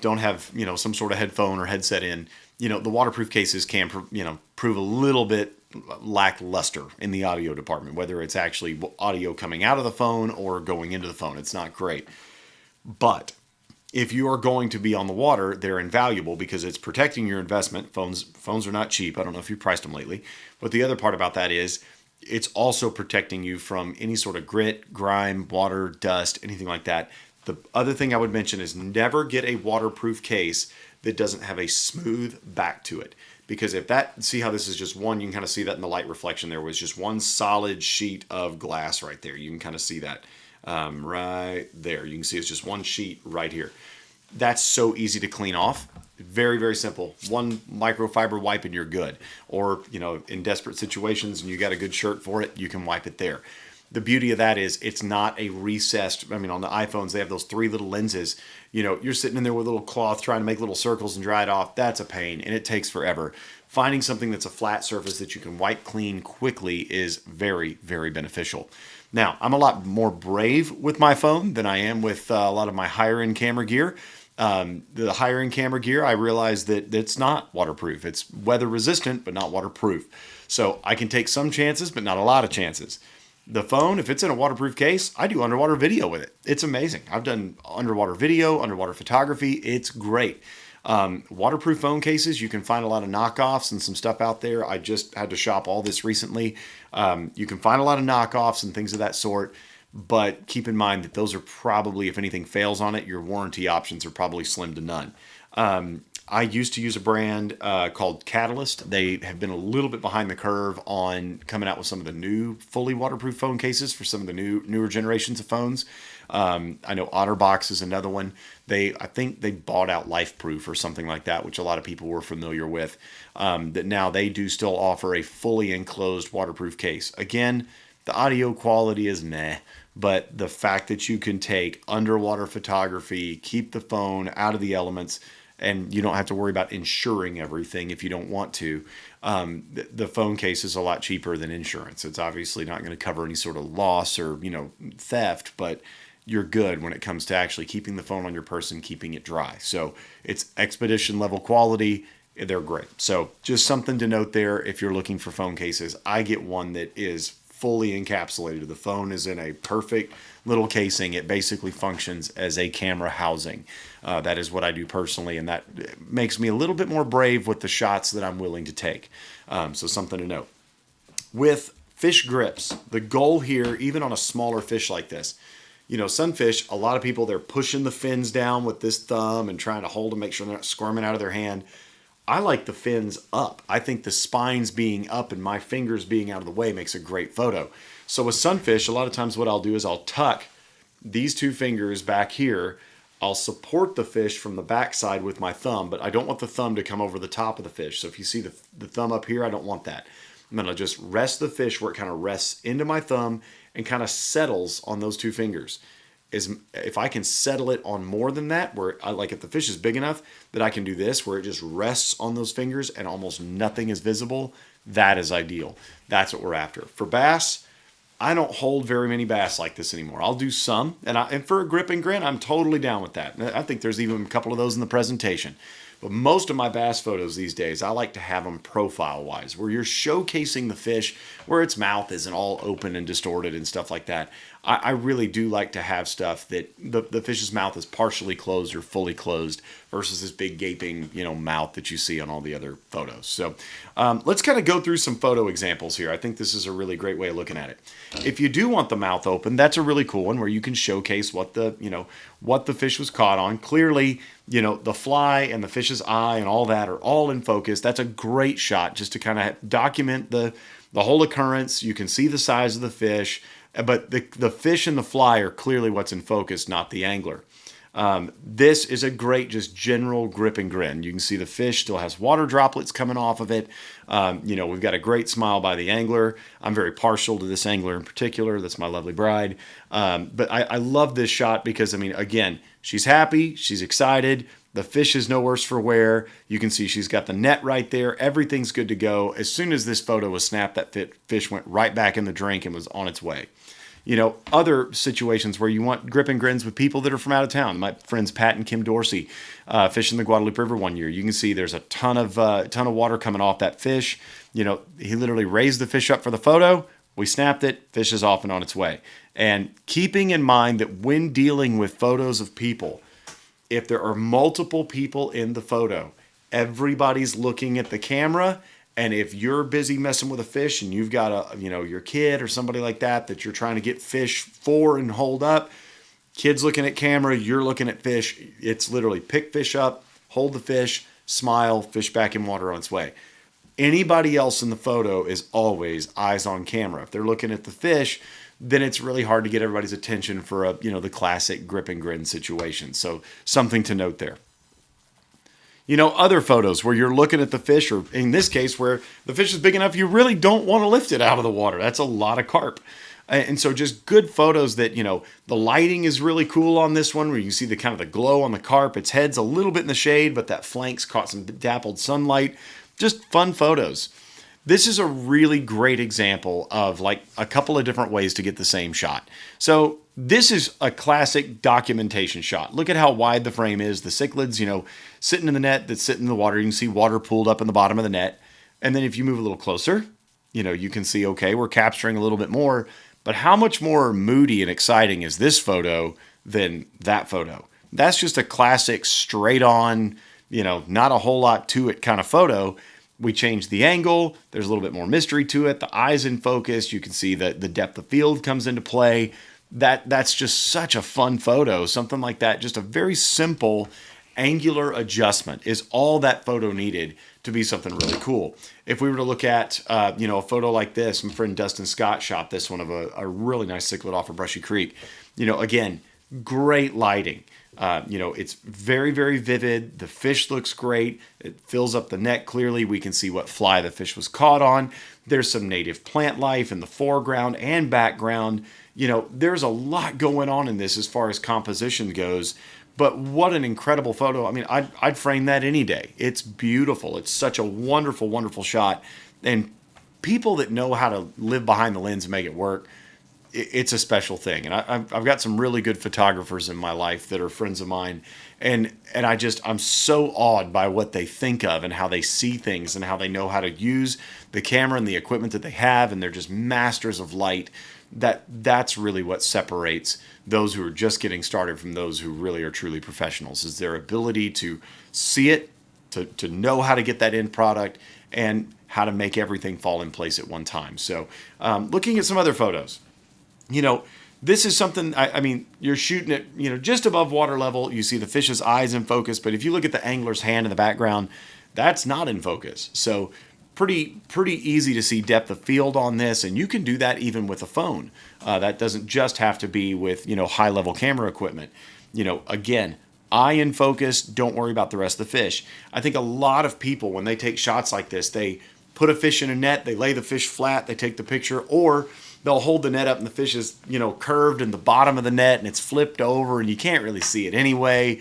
[SPEAKER 1] don't have some sort of headphone or headset in, the waterproof cases can prove a little bit lackluster in the audio department, whether it's actually audio coming out of the phone or going into the phone. It's not great. But if you are going to be on the water, they're invaluable because it's protecting your investment. Phones are not cheap. I don't know if you've priced them lately. But the other part about that is it's also protecting you from any sort of grit, grime, water, dust, anything like that. The other thing I would mention is never get a waterproof case that doesn't have a smooth back to it. Because if that, see how this is just one, you can kind of see that in the light reflection there was just one solid sheet of glass right there. You can kind of see that. Right there. You can see it's just one sheet right here. That's so easy to clean off. Very, very simple. One microfiber wipe and you're good. Or, in desperate situations and you got a good shirt for it, you can wipe it there. The beauty of that is it's not a recessed, on the iPhones, they have those 3 little lenses. You're sitting in there with a little cloth trying to make little circles and dry it off. That's a pain and it takes forever. Finding something that's a flat surface that you can wipe clean quickly is very, very beneficial. Now, I'm a lot more brave with my phone than I am with a lot of my higher-end camera gear. The higher-end camera gear, I realize that it's not waterproof. It's weather-resistant, but not waterproof. So I can take some chances, but not a lot of chances. The phone, if it's in a waterproof case, I do underwater video with it. It's amazing. I've done underwater video, underwater photography. It's great. Waterproof phone cases, you can find a lot of knockoffs and some stuff out there. I just had to shop all this recently. You can find a lot of knockoffs and things of that sort, but keep in mind that those are probably, if anything fails on it, your warranty options are probably slim to none. I used to use a brand called Catalyst. They have been a little bit behind the curve on coming out with some of the new fully waterproof phone cases for some of the newer generations of phones. I know OtterBox is another one. I think they bought out LifeProof or something like that, which a lot of people were familiar with. That now they do still offer a fully enclosed waterproof case. Again, the audio quality is meh, but the fact that you can take underwater photography, keep the phone out of the elements, and you don't have to worry about insuring everything if you don't want to. The phone case is a lot cheaper than insurance. It's obviously not going to cover any sort of loss or theft, but you're good when it comes to actually keeping the phone on your person, keeping it dry. So it's expedition level quality. They're great. So just something to note there if you're looking for phone cases. I get one that is fully encapsulated. The phone is in a perfect little casing. It basically functions as a camera housing. That is what I do personally, and that makes me a little bit more brave with the shots that I'm willing to take. So something to note. With fish grips, the goal here, even on a smaller fish like this, sunfish, a lot of people, they're pushing the fins down with this thumb and trying to hold them, make sure they're not squirming out of their hand. I like the fins up. I think the spines being up and my fingers being out of the way makes a great photo. So with sunfish, a lot of times what I'll do is I'll tuck these 2 fingers back here. I'll support the fish from the backside with my thumb, but I don't want the thumb to come over the top of the fish. So if you see the thumb up here, I don't want that. I'm going to just rest the fish where it kind of rests into my thumb and kind of settles on those two fingers. If I can settle it on more than that, where I like if the fish is big enough that I can do this, where it just rests on those fingers and almost nothing is visible, that is ideal. That's what we're after. For bass, I don't hold very many bass like this anymore. I'll do some, and for a grip and grin, I'm totally down with that. I think there's even a couple of those in the presentation. But most of my bass photos these days, I like to have them profile-wise, where you're showcasing the fish, where its mouth isn't all open and distorted and stuff like that. I really do like to have stuff that the fish's mouth is partially closed or fully closed versus this big gaping, mouth that you see on all the other photos. So let's kind of go through some photo examples here. I think this is a really great way of looking at it. If you do want the mouth open, that's a really cool one where you can showcase what the fish was caught on. Clearly, the fly and the fish's eye and all that are all in focus. That's a great shot just to kind of document the whole occurrence. You can see the size of the fish, but the fish and the fly are clearly what's in focus, not the angler. This is a great just general grip and grin. You can see the fish still has water droplets coming off of it. We've got a great smile by the angler. I'm very partial to this angler in particular. That's my lovely bride. But I love this shot because, again, she's happy. She's excited. The fish is no worse for wear. You can see she's got the net right there. Everything's good to go. As soon as this photo was snapped, that fish went right back in the drink and was on its way. Other situations where you want grip and grins with people that are from out of town. My friends Pat and Kim Dorsey fishing the Guadalupe River one year. You can see there's a ton of water coming off that fish. He literally raised the fish up for the photo. We snapped it. Fish is off and on its way. And keeping in mind that when dealing with photos of people, if there are multiple people in the photo, everybody's looking at the camera. And if you're busy messing with a fish and you've got your kid or somebody like that you're trying to get fish for and hold up, kid's looking at camera, you're looking at fish. It's literally pick fish up, hold the fish, smile, fish back in water on its way. Anybody else in the photo is always eyes on camera. If they're looking at the fish, then it's really hard to get everybody's attention for the classic grip and grin situation. So something to note there. Other photos where you're looking at the fish, or in this case where the fish is big enough, you really don't want to lift it out of the water. That's a lot of carp. And so just good photos that, the lighting is really cool on this one, where you can see the kind of the glow on the carp. Its head's a little bit in the shade, but that flank's caught some dappled sunlight. Just fun photos. This is a really great example of like a couple of different ways to get the same shot. So this is a classic documentation shot. Look at how wide the frame is. The cichlids, sitting in the net that's sitting in the water. You can see water pooled up in the bottom of the net. And then if you move a little closer, you can see, okay, we're capturing a little bit more. But how much more moody and exciting is this photo than that photo? That's just a classic straight on, not a whole lot to it kind of photo. We changed the angle. There's a little bit more mystery to it. The eye's in focus. You can see that the depth of field comes into play. That's just such a fun photo. Something like that, just a very simple angular adjustment is all that photo needed to be something really cool. If we were to look at, a photo like this, my friend Dustin Scott shot this one of a really nice cichlid off of Brushy Creek. Again, great lighting. It's very, very vivid. The fish looks great. It fills up the net clearly. We can see what fly the fish was caught on. There's some native plant life in the foreground and background. There's a lot going on in this as far as composition goes. But what an incredible photo. I'd frame that any day. It's beautiful. It's such a wonderful, wonderful shot. And people that know how to live behind the lens and make it work, it's a special thing. And I've got some really good photographers in my life that are friends of mine. And I'm so awed by what they think of and how they see things and how they know how to use the camera and the equipment that they have. And they're just masters of light. That's really what separates those who are just getting started from those who really are truly professionals, is their ability to see it, to know how to get that end product, and how to make everything fall in place at one time. So looking at some other photos, this is something, you're shooting it, just above water level. You see the fish's eyes in focus, but if you look at the angler's hand in the background, that's not in focus. So pretty easy to see depth of field on this, and you can do that even with a phone. That doesn't just have to be with, high-level camera equipment. Again, eye in focus, don't worry about the rest of the fish. I think a lot of people, when they take shots like this, they put a fish in a net, they lay the fish flat, they take the picture, or they'll hold the net up and the fish is, curved in the bottom of the net and it's flipped over and you can't really see it anyway.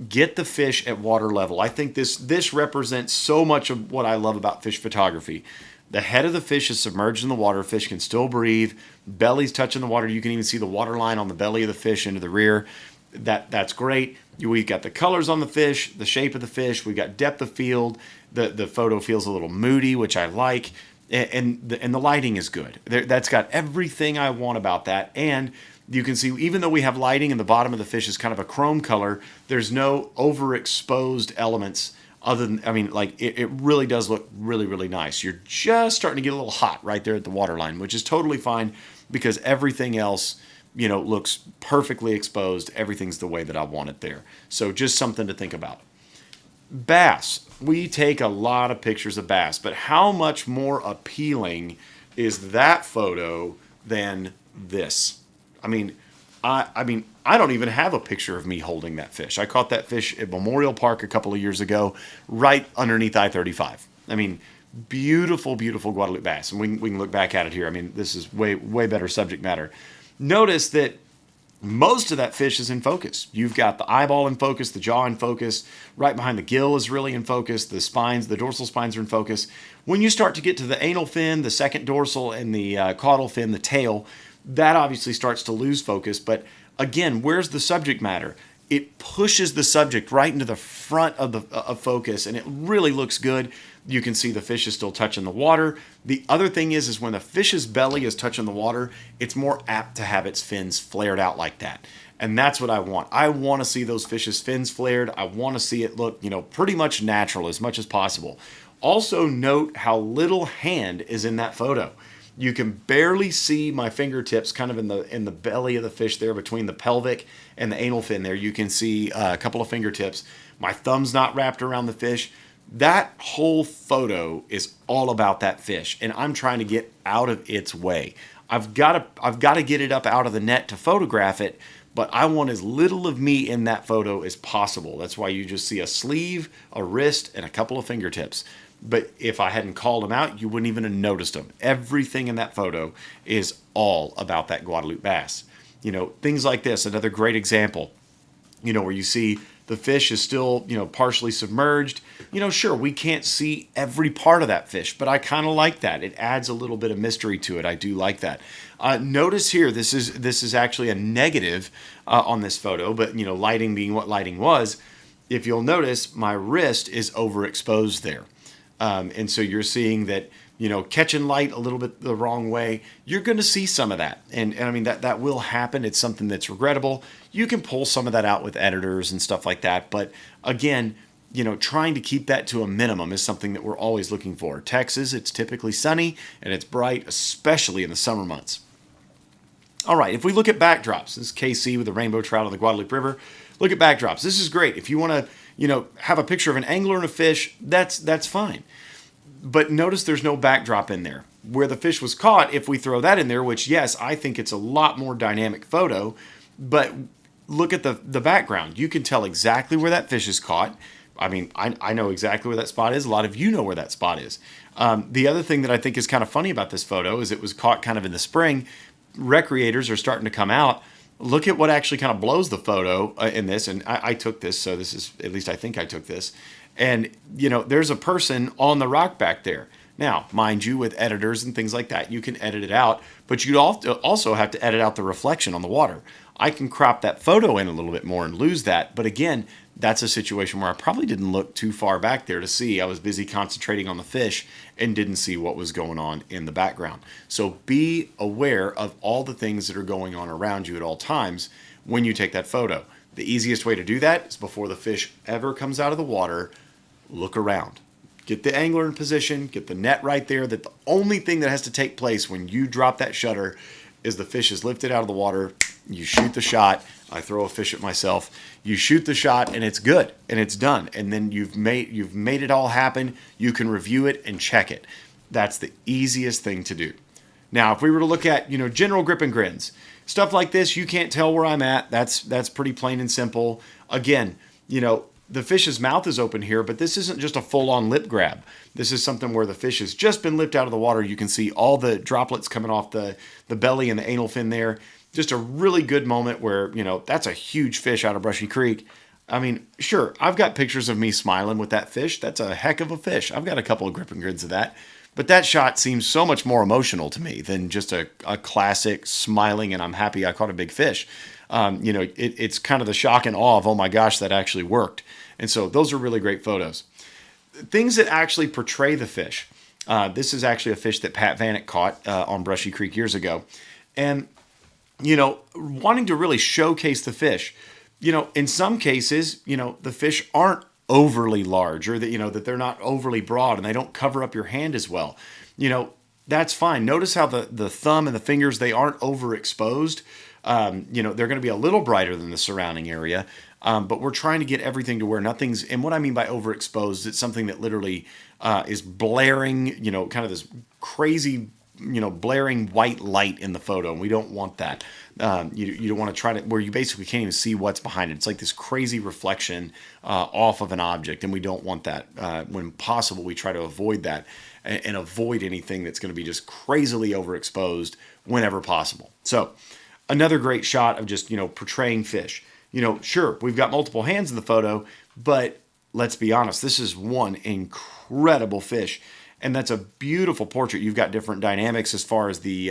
[SPEAKER 1] Get the fish at water level. I think this represents so much of what I love about fish photography. The head of the fish is submerged in the water. Fish can still breathe. Belly's touching the water. You can even see the water line on the belly of the fish into the rear. That's great. We've got the colors on the fish, the shape of the fish. We've got depth of field. The photo feels a little moody, which I like. And the lighting is good. That's got everything I want about that. And you can see, even though we have lighting and the bottom of the fish is kind of a chrome color, there's no overexposed elements other than, it really does look really, really nice. You're just starting to get a little hot right there at the water line, which is totally fine because everything else, looks perfectly exposed. Everything's the way that I want it there. So just something to think about. Bass. We take a lot of pictures of bass, but how much more appealing is that photo than this? I don't even have a picture of me holding that fish. I caught that fish at Memorial Park a couple of years ago, right underneath I-35. Beautiful, beautiful Guadalupe bass. And we can look back at it here. This is way, way better subject matter. Notice that most of that fish is in focus. You've got the eyeball in focus, the jaw in focus, right behind the gill is really in focus, the spines, the dorsal spines are in focus. When you start to get to the anal fin, the second dorsal, and the caudal fin, the tail, that obviously starts to lose focus. But again, where's the subject matter? It pushes the subject right into the front of focus, and it really looks good. You can see the fish is still touching the water. The other thing is when the fish's belly is touching the water, it's more apt to have its fins flared out like that. And that's what I want. I want to see those fish's fins flared. I want to see it look, pretty much natural as much as possible. Also note how little hand is in that photo. You can barely see my fingertips kind of in the belly of the fish there between the pelvic and the anal fin there. You can see a couple of fingertips. My thumb's not wrapped around the fish. That whole photo is all about that fish, and I'm trying to get out of its way. I've got to get it up out of the net to photograph it, but I want as little of me in that photo as possible. That's why you just see a sleeve, a wrist, and a couple of fingertips. But if I hadn't called them out, you wouldn't even have noticed them. Everything in that photo is all about that Guadalupe bass. Things like this, another great example, where you see the fish is still, partially submerged. Sure, we can't see every part of that fish, but I kind of like that. It adds a little bit of mystery to it. I do like that. Notice here, this is actually a negative on this photo, but, lighting being what lighting was, if you'll notice, my wrist is overexposed there. And so you're seeing that, catching light a little bit the wrong way, you're going to see some of that. And that will happen. It's something that's regrettable. You can pull some of that out with editors and stuff like that. But again, trying to keep that to a minimum is something that we're always looking for. Texas, it's typically sunny and it's bright, especially in the summer months. All right, if we look at backdrops, this is KC with the rainbow trout on the Guadalupe River. Look at backdrops. This is great. If you want to, have a picture of an angler and a fish, that's fine. But notice there's no backdrop in there. Where the fish was caught, if we throw that in there, which, yes, I think it's a lot more dynamic photo, but look at the background. You can tell exactly where that fish is caught. I know exactly where that spot is. A lot of you know where that spot is. The other thing that I think is kind of funny about this photo is it was caught kind of in the spring. Recreators are starting to come out. Look at what actually kind of blows the photo in this. And I took this, so this is, at least I think I took this. And, there's a person on the rock back there. Now, mind you, with editors and things like that, you can edit it out, but you'd also have to edit out the reflection on the water. I can crop that photo in a little bit more and lose that. But again, that's a situation where I probably didn't look too far back there to see. I was busy concentrating on the fish and didn't see what was going on in the background. So be aware of all the things that are going on around you at all times when you take that photo. The easiest way to do that is before the fish ever comes out of the water, look around. Get the angler in position, get the net right there. That the only thing that has to take place when you drop that shutter is the fish is lifted out of the water. You shoot the shot. I throw a fish at myself. You shoot the shot and it's good and it's done. And then you've made it all happen. You can review it and check it. That's the easiest thing to do. Now, if we were to look at, general grip and grins, stuff like this, you can't tell where I'm at. That's pretty plain and simple. Again, the fish's mouth is open here, but this isn't just a full-on lip grab. This is something where the fish has just been lifted out of the water. You can see all the droplets coming off the belly and the anal fin there. Just a really good moment where, that's a huge fish out of Brushy Creek. I mean, sure, I've got pictures of me smiling with that fish. That's a heck of a fish. I've got a couple of grip and grids of that. But that shot seems so much more emotional to me than just a classic smiling and I'm happy I caught a big fish. It's kind of the shock and awe of, oh my gosh, that actually worked. And so those are really great photos. Things that actually portray the fish. This is actually a fish that Pat Vanek caught on Brushy Creek years ago. And, wanting to really showcase the fish. In some cases, the fish aren't overly large or that they're not overly broad and they don't cover up your hand as well. That's fine. Notice how the thumb and the fingers, they aren't overexposed. They're going to be a little brighter than the surrounding area. But we're trying to get everything to where nothing's, and what I mean by overexposed, it's something that literally is blaring, kind of this crazy, blaring white light in the photo. And we don't want that. You don't want to try to, where you basically can't even see what's behind it. It's like this crazy reflection off of an object. And we don't want that. When possible, we try to avoid that and avoid anything that's going to be just crazily overexposed whenever possible. So another great shot of just, portraying fish. Sure, we've got multiple hands in the photo, but let's be honest, this is one incredible fish. And that's a beautiful portrait. You've got different dynamics as far as the,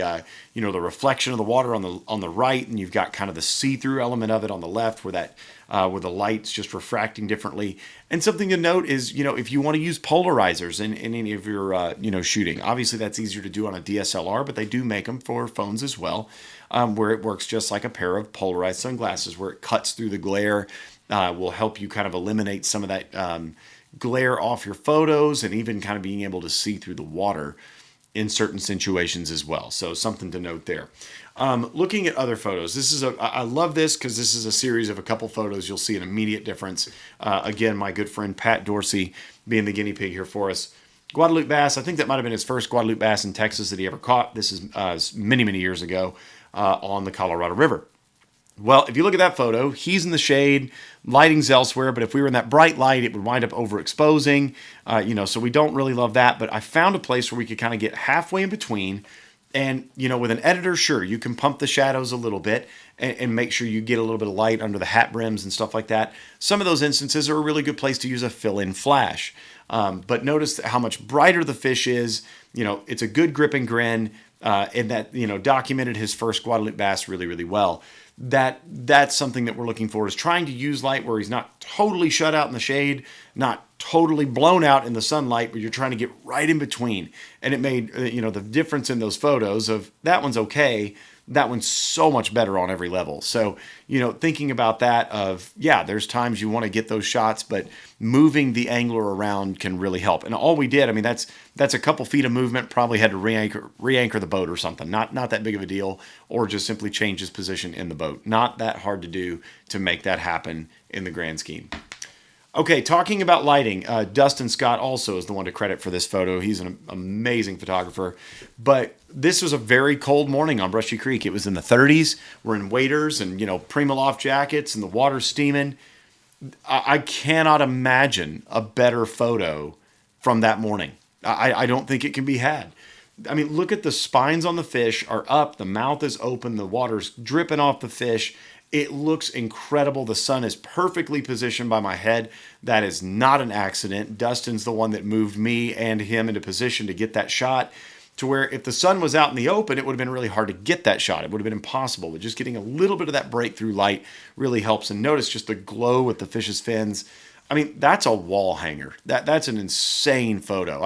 [SPEAKER 1] the reflection of the water on the right, and you've got kind of the see-through element of it on the left, where the light's just refracting differently. And something to note is, if you want to use polarizers in any of your, shooting, obviously that's easier to do on a DSLR, but they do make them for phones as well, where it works just like a pair of polarized sunglasses, where it cuts through the glare, will help you kind of eliminate some of that glare off your photos and even kind of being able to see through the water in certain situations as well. So something to note there. Looking at other photos, I love this because this is a series of a couple photos. You'll see an immediate difference. Again, my good friend Pat Dorsey being the guinea pig here for us. Guadalupe bass, I think that might have been his first Guadalupe bass in Texas that he ever caught. This is many, many years ago on the Colorado River. Well, if you look at that photo, he's in the shade, lighting's elsewhere, but if we were in that bright light, it would wind up overexposing, so we don't really love that. But I found a place where we could kind of get halfway in between. And, with an editor, sure, you can pump the shadows a little bit and make sure you get a little bit of light under the hat brims and stuff like that. Some of those instances are a really good place to use a fill-in flash. But notice how much brighter the fish is. It's a good grip and grin, and that, documented his first Guadalupe bass really, really well. That's something that we're looking for, is trying to use light where he's not totally shut out in the shade, not totally blown out in the sunlight, but you're trying to get right in between. And it made, the difference in those photos of that one's okay, that one's so much better on every level. So, thinking about that of, yeah, there's times you want to get those shots, but moving the angler around can really help. And all we did, that's a couple feet of movement, probably had to re-anchor the boat or something. Not that big of a deal, or just simply change his position in the boat. Not that hard to do to make that happen in the grand scheme. Okay, talking about lighting, Dustin Scott also is the one to credit for this photo. He's an amazing photographer. But this was a very cold morning on Brushy Creek. It was in the 30s. We're in waders and, Primaloft jackets, and the water's steaming. I cannot imagine a better photo from that morning. I don't think it can be had. Look at the spines on the fish are up. The mouth is open. The water's dripping off the fish. It looks incredible. The sun is perfectly positioned by my head. That is not an accident. Dustin's the one that moved me and him into position to get that shot, to where if the sun was out in the open, it would have been really hard to get that shot. It would have been impossible. But just getting a little bit of that breakthrough light really helps. And notice just the glow with the fish's fins. That's a wall hanger. That's an insane photo.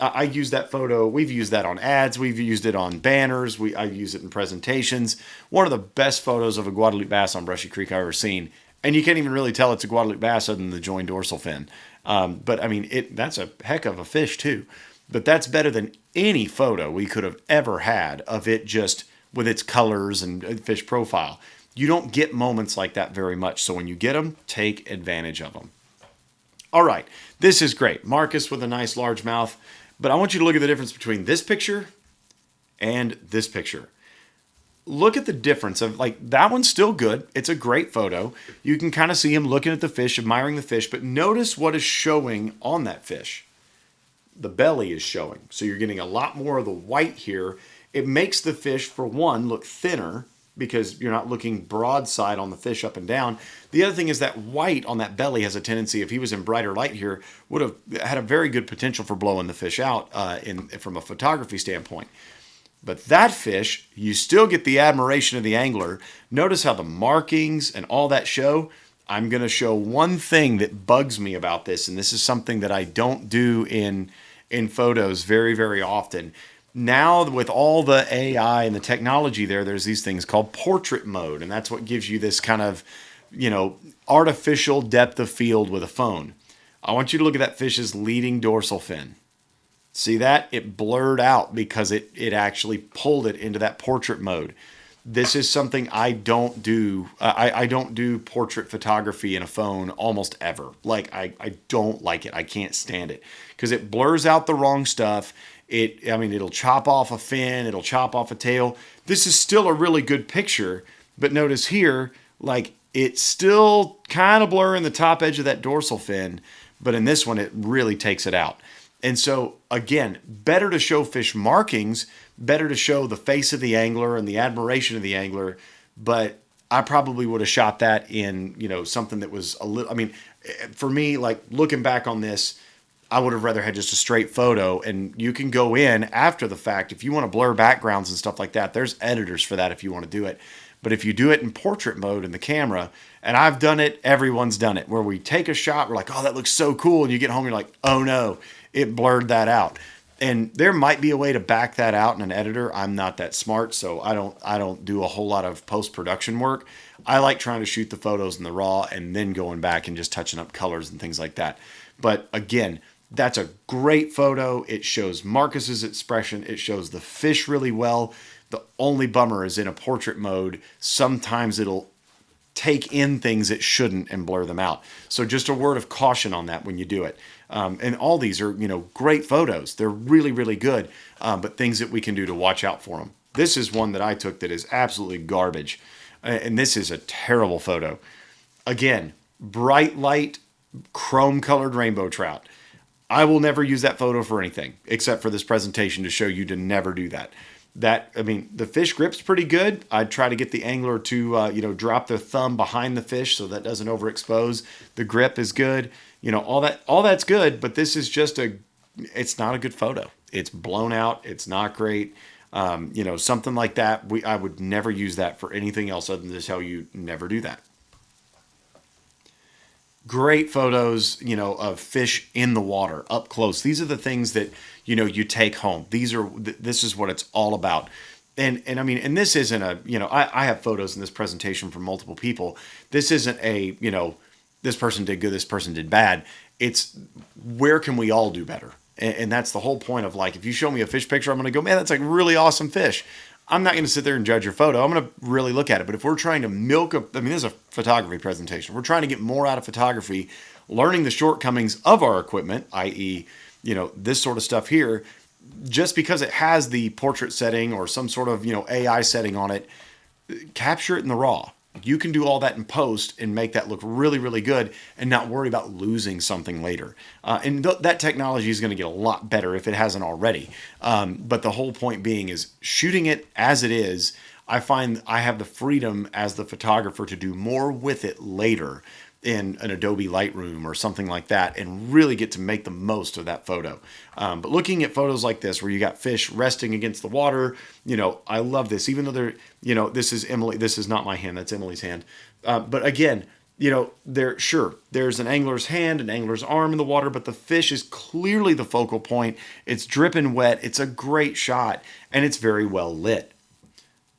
[SPEAKER 1] I use that photo. We've used that on ads. We've used it on banners. I use it in presentations. One of the best photos of a Guadalupe bass on Brushy Creek I've ever seen. And you can't even really tell it's a Guadalupe bass other than the joined dorsal fin. That's a heck of a fish too. But that's better than any photo we could have ever had of it just with its colors and fish profile. You don't get moments like that very much. So when you get them, take advantage of them. All right, this is great. Marcus with a nice large mouth. But I want you to look at the difference between this picture and this picture. look at the difference of like that one's still good. It's a great photo. You can kind of see him looking at the fish, admiring the fish, but notice what is showing on that fish. The belly is showing. So you're getting a lot more of the white here. It makes the fish, for one, look thinner because you're not looking broadside on the fish up and down. The other thing is that white on that belly has a tendency, if he was in brighter light here, would have had a very good potential for blowing the fish out from a photography standpoint. But that fish, you still get the admiration of the angler. Notice how the markings and all that show. I'm going to show one thing that bugs me about this, and this is something that I don't do in photos very, very often. Now, with all the AI and the technology there's these things called portrait mode, and that's what gives you this kind of, artificial depth of field with a phone. I want you to look at that fish's leading dorsal fin. See that? It blurred out because it actually pulled it into that portrait mode. This is something I don't do. I don't do portrait photography in a phone almost ever. Like, I don't like it. I can't stand it because it blurs out the wrong stuff. It'll chop off a fin. It'll chop off a tail. This is still a really good picture, but notice here, like, it's still kind of blurring the top edge of that dorsal fin, but in this one, it really takes it out. And so, again, better to show fish markings, better to show the face of the angler and the admiration of the angler, but I probably would have shot that in, something that was a little, for me, like, looking back on this, I would have rather had just a straight photo, and you can go in after the fact. If you want to blur backgrounds and stuff like that, there's editors for that if you want to do it. But if you do it in portrait mode in the camera, and I've done it, everyone's done it, where we take a shot, we're like, oh, that looks so cool, and you get home, you're like, oh no, it blurred that out. And there might be a way to back that out in an editor. I'm not that smart, so I don't do a whole lot of post-production work. I like trying to shoot the photos in the raw and then going back and just touching up colors and things like that. But again, that's a great photo. It shows Marcus's expression. It shows the fish really well. The only bummer is in a portrait mode, sometimes it'll take in things it shouldn't and blur them out. So just a word of caution on that when you do it. And all these are, great photos. They're really, really good, but things that we can do to watch out for them. This is one that I took that is absolutely garbage. And this is a terrible photo. Again, bright light, chrome colored rainbow trout. I will never use that photo for anything except for this presentation to show you to never do that. The fish grip's pretty good. I'd try to get the angler to, drop their thumb behind the fish so that doesn't overexpose. The grip is good. All that's good, but this is just it's not a good photo. It's blown out. It's not great. Something like that. I would never use that for anything else other than to tell you never do that. Great photos, of fish in the water up close. These are the things that, you take home. This is what it's all about. And this isn't I have photos in this presentation from multiple people. This isn't this person did good, this person did bad. It's where can we all do better? And that's the whole point of, like, if you show me a fish picture, I'm going to go, man, that's like really awesome fish. I'm not going to sit there and judge your photo. I'm going to really look at it. But if we're trying to this is a photography presentation. We're trying to get more out of photography, learning the shortcomings of our equipment, i.e., this sort of stuff here, just because it has the portrait setting or some sort of, AI setting on it, capture it in the raw. You can do all that in post and make that look really, really good and not worry about losing something later. That technology is going to get a lot better if it hasn't already. But the whole point being is shooting it as it is. I find I have the freedom as the photographer to do more with it later in an Adobe Lightroom or something like that and really get to make the most of that photo. But looking at photos like this where you got fish resting against the water, I love this. Even though this is Emily, this is not my hand, that's Emily's hand. But again, there's an angler's hand, an angler's arm in the water, but the fish is clearly the focal point. It's dripping wet. It's a great shot and it's very well lit.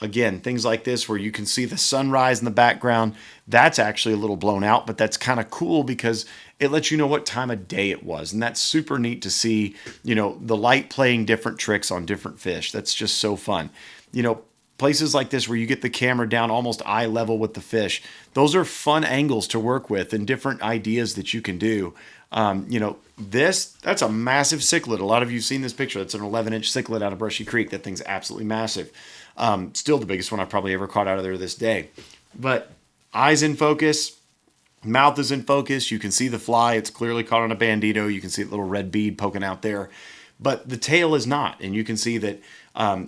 [SPEAKER 1] Again, things like this where you can see the sunrise in the background, that's actually a little blown out, but that's kind of cool because it lets you know what time of day it was. And that's super neat to see, the light playing different tricks on different fish. That's just so fun. Places like this where you get the camera down almost eye level with the fish, those are fun angles to work with and different ideas that you can do. That's a massive cichlid. A lot of you have seen this picture. That's an 11-inch cichlid out of Brushy Creek. That thing's absolutely massive. Still the biggest one I've probably ever caught out of there this day. But eyes in focus, mouth is in focus. You can see the fly. It's clearly caught on a bandito. You can see a little red bead poking out there. But the tail is not. And you can see that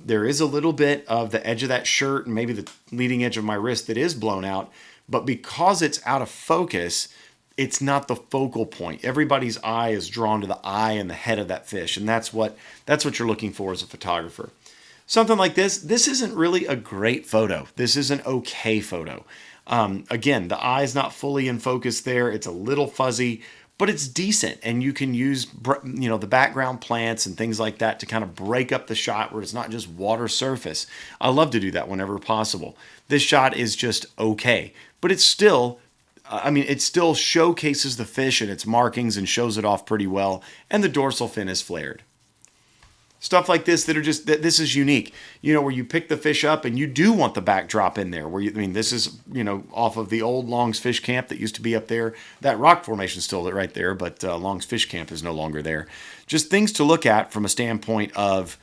[SPEAKER 1] there is a little bit of the edge of that shirt and maybe the leading edge of my wrist that is blown out. But because it's out of focus, it's not the focal point. Everybody's eye is drawn to the eye and the head of that fish. And that's what you're looking for as a photographer. Something like this isn't really a great photo. This is an okay photo. Again, the eye's not fully in focus there. It's a little fuzzy, but it's decent. And you can use, the background plants and things like that to kind of break up the shot where it's not just water surface. I love to do that whenever possible. This shot is just okay, but it's still, it still showcases the fish and its markings and shows it off pretty well. And the dorsal fin is flared. Stuff like this this is unique, where you pick the fish up and you do want the backdrop in there this is, off of the old Long's Fish Camp that used to be up there. That rock formation is still right there, but Long's Fish Camp is no longer there. Just things to look at from a standpoint of,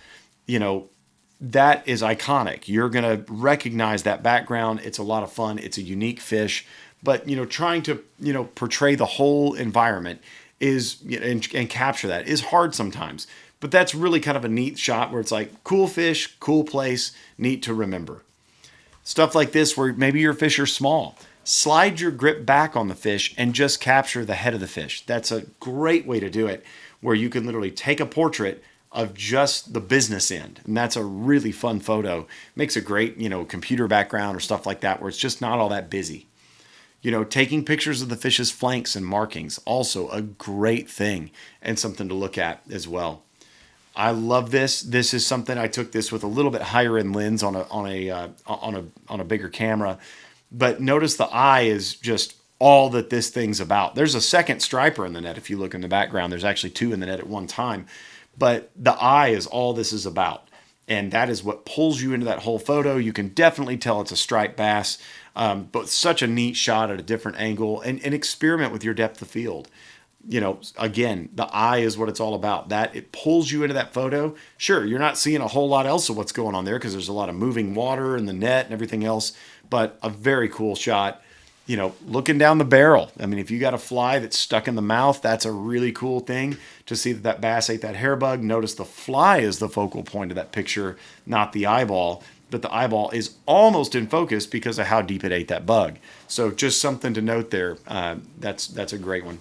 [SPEAKER 1] that is iconic. You're going to recognize that background. It's a lot of fun. It's a unique fish, but, trying to, portray the whole environment is, and capture that is hard sometimes. But that's really kind of a neat shot where it's like cool fish, cool place, neat to remember. Stuff like this where maybe your fish are small. Slide your grip back on the fish and just capture the head of the fish. That's a great way to do it, where you can literally take a portrait of just the business end. And that's a really fun photo. Makes a great, computer background or stuff like that where it's just not all that busy. Taking pictures of the fish's flanks and markings, also a great thing and something to look at as well. I love this. This is something I took this with a little bit higher end lens on a bigger camera, but notice the eye is just all that this thing's about. There's a second striper in the net. If you look in the background, there's actually two in the net at one time, but the eye is all this is about. And that is what pulls you into that whole photo. You can definitely tell it's a striped bass, but such a neat shot at a different angle, and experiment with your depth of field. Again, the eye is what it's all about. That it pulls you into that photo. Sure, you're not seeing a whole lot else of what's going on there because there's a lot of moving water in the net and everything else, but a very cool shot. Looking down the barrel. If you got a fly that's stuck in the mouth, that's a really cool thing to see that bass ate that hair bug. Notice the fly is the focal point of that picture, not the eyeball, but the eyeball is almost in focus because of how deep it ate that bug. So just something to note there. That's a great one.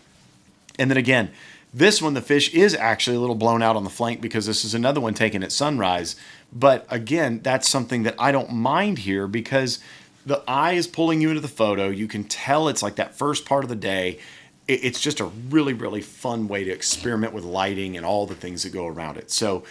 [SPEAKER 1] And then again, this one, the fish is actually a little blown out on the flank because this is another one taken at sunrise. But again, that's something that I don't mind here because the eye is pulling you into the photo. You can tell it's like that first part of the day. It's just a really, really fun way to experiment with lighting and all the things that go around it. So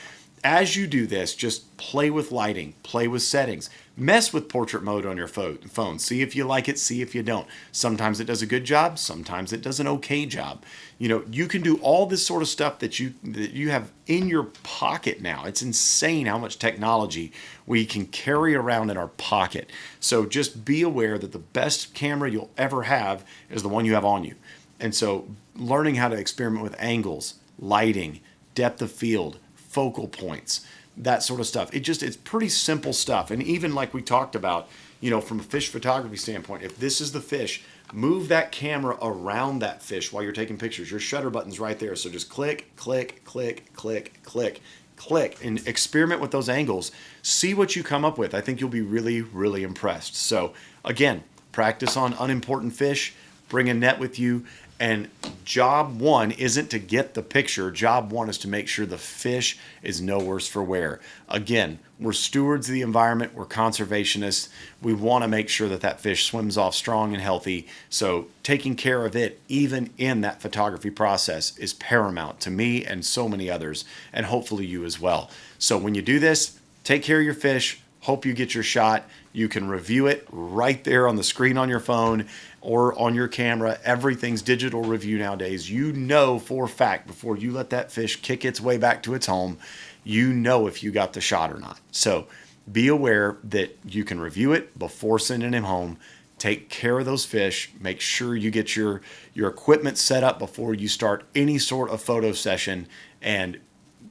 [SPEAKER 1] as you do this, just play with lighting, play with settings, mess with portrait mode on your phone. See if you like it, see if you don't. Sometimes it does a good job, sometimes it does an okay job. You can do all this sort of stuff that you have in your pocket now. It's insane how much technology we can carry around in our pocket. So just be aware that the best camera you'll ever have is the one you have on you. And so learning how to experiment with angles, lighting, depth of field, focal points, that sort of stuff. It's pretty simple stuff. And even like we talked about, from a fish photography standpoint, if this is the fish, move that camera around that fish while you're taking pictures. Your shutter button's right there. So just click, click, click, click, click, click, and experiment with those angles. See what you come up with. I think you'll be really, really impressed. So again, practice on unimportant fish, bring a net with you. And job one isn't to get the picture. Job one is to make sure the fish is no worse for wear. Again, we're stewards of the environment. We're conservationists. We want to make sure that that fish swims off strong and healthy. So taking care of it, even in that photography process, is paramount to me and so many others, and hopefully you as well. So when you do this, take care of your fish. Hope you get your shot. You can review it right there on the screen on your phone or on your camera. Everything's digital review nowadays. For a fact, before you let that fish kick its way back to its home, if you got the shot or not. So be aware that you can review it before sending him home. take care of those fish. Make sure you get your equipment set up before you start any sort of photo session. And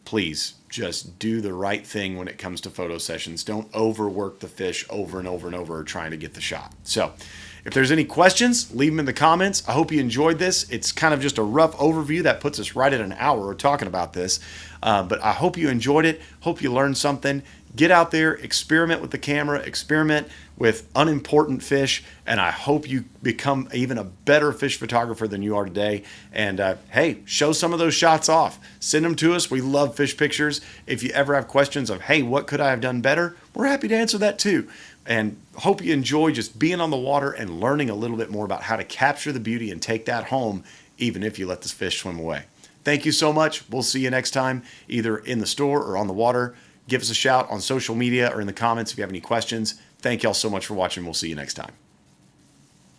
[SPEAKER 1] please just do the right thing when it comes to photo sessions. Don't overwork the fish over and over and over trying to get the shot. So if there's any questions, leave them in the comments. I hope you enjoyed this. It's kind of just a rough overview that puts us right at an hour talking about this. But I hope you enjoyed it. Hope you learned something. Get out there, experiment with the camera, experiment with unimportant fish, and I hope you become even a better fish photographer than you are today. And hey, show some of those shots off. Send them to us. We love fish pictures. If you ever have questions of, hey, what could I have done better? We're happy to answer that too. And hope you enjoy just being on the water and learning a little bit more about how to capture the beauty and take that home, even if you let this fish swim away. Thank you so much. We'll see you next time, either in the store or on the water. Give us a shout on social media or in the comments if you have any questions. Thank y'all so much for watching. We'll see you next time.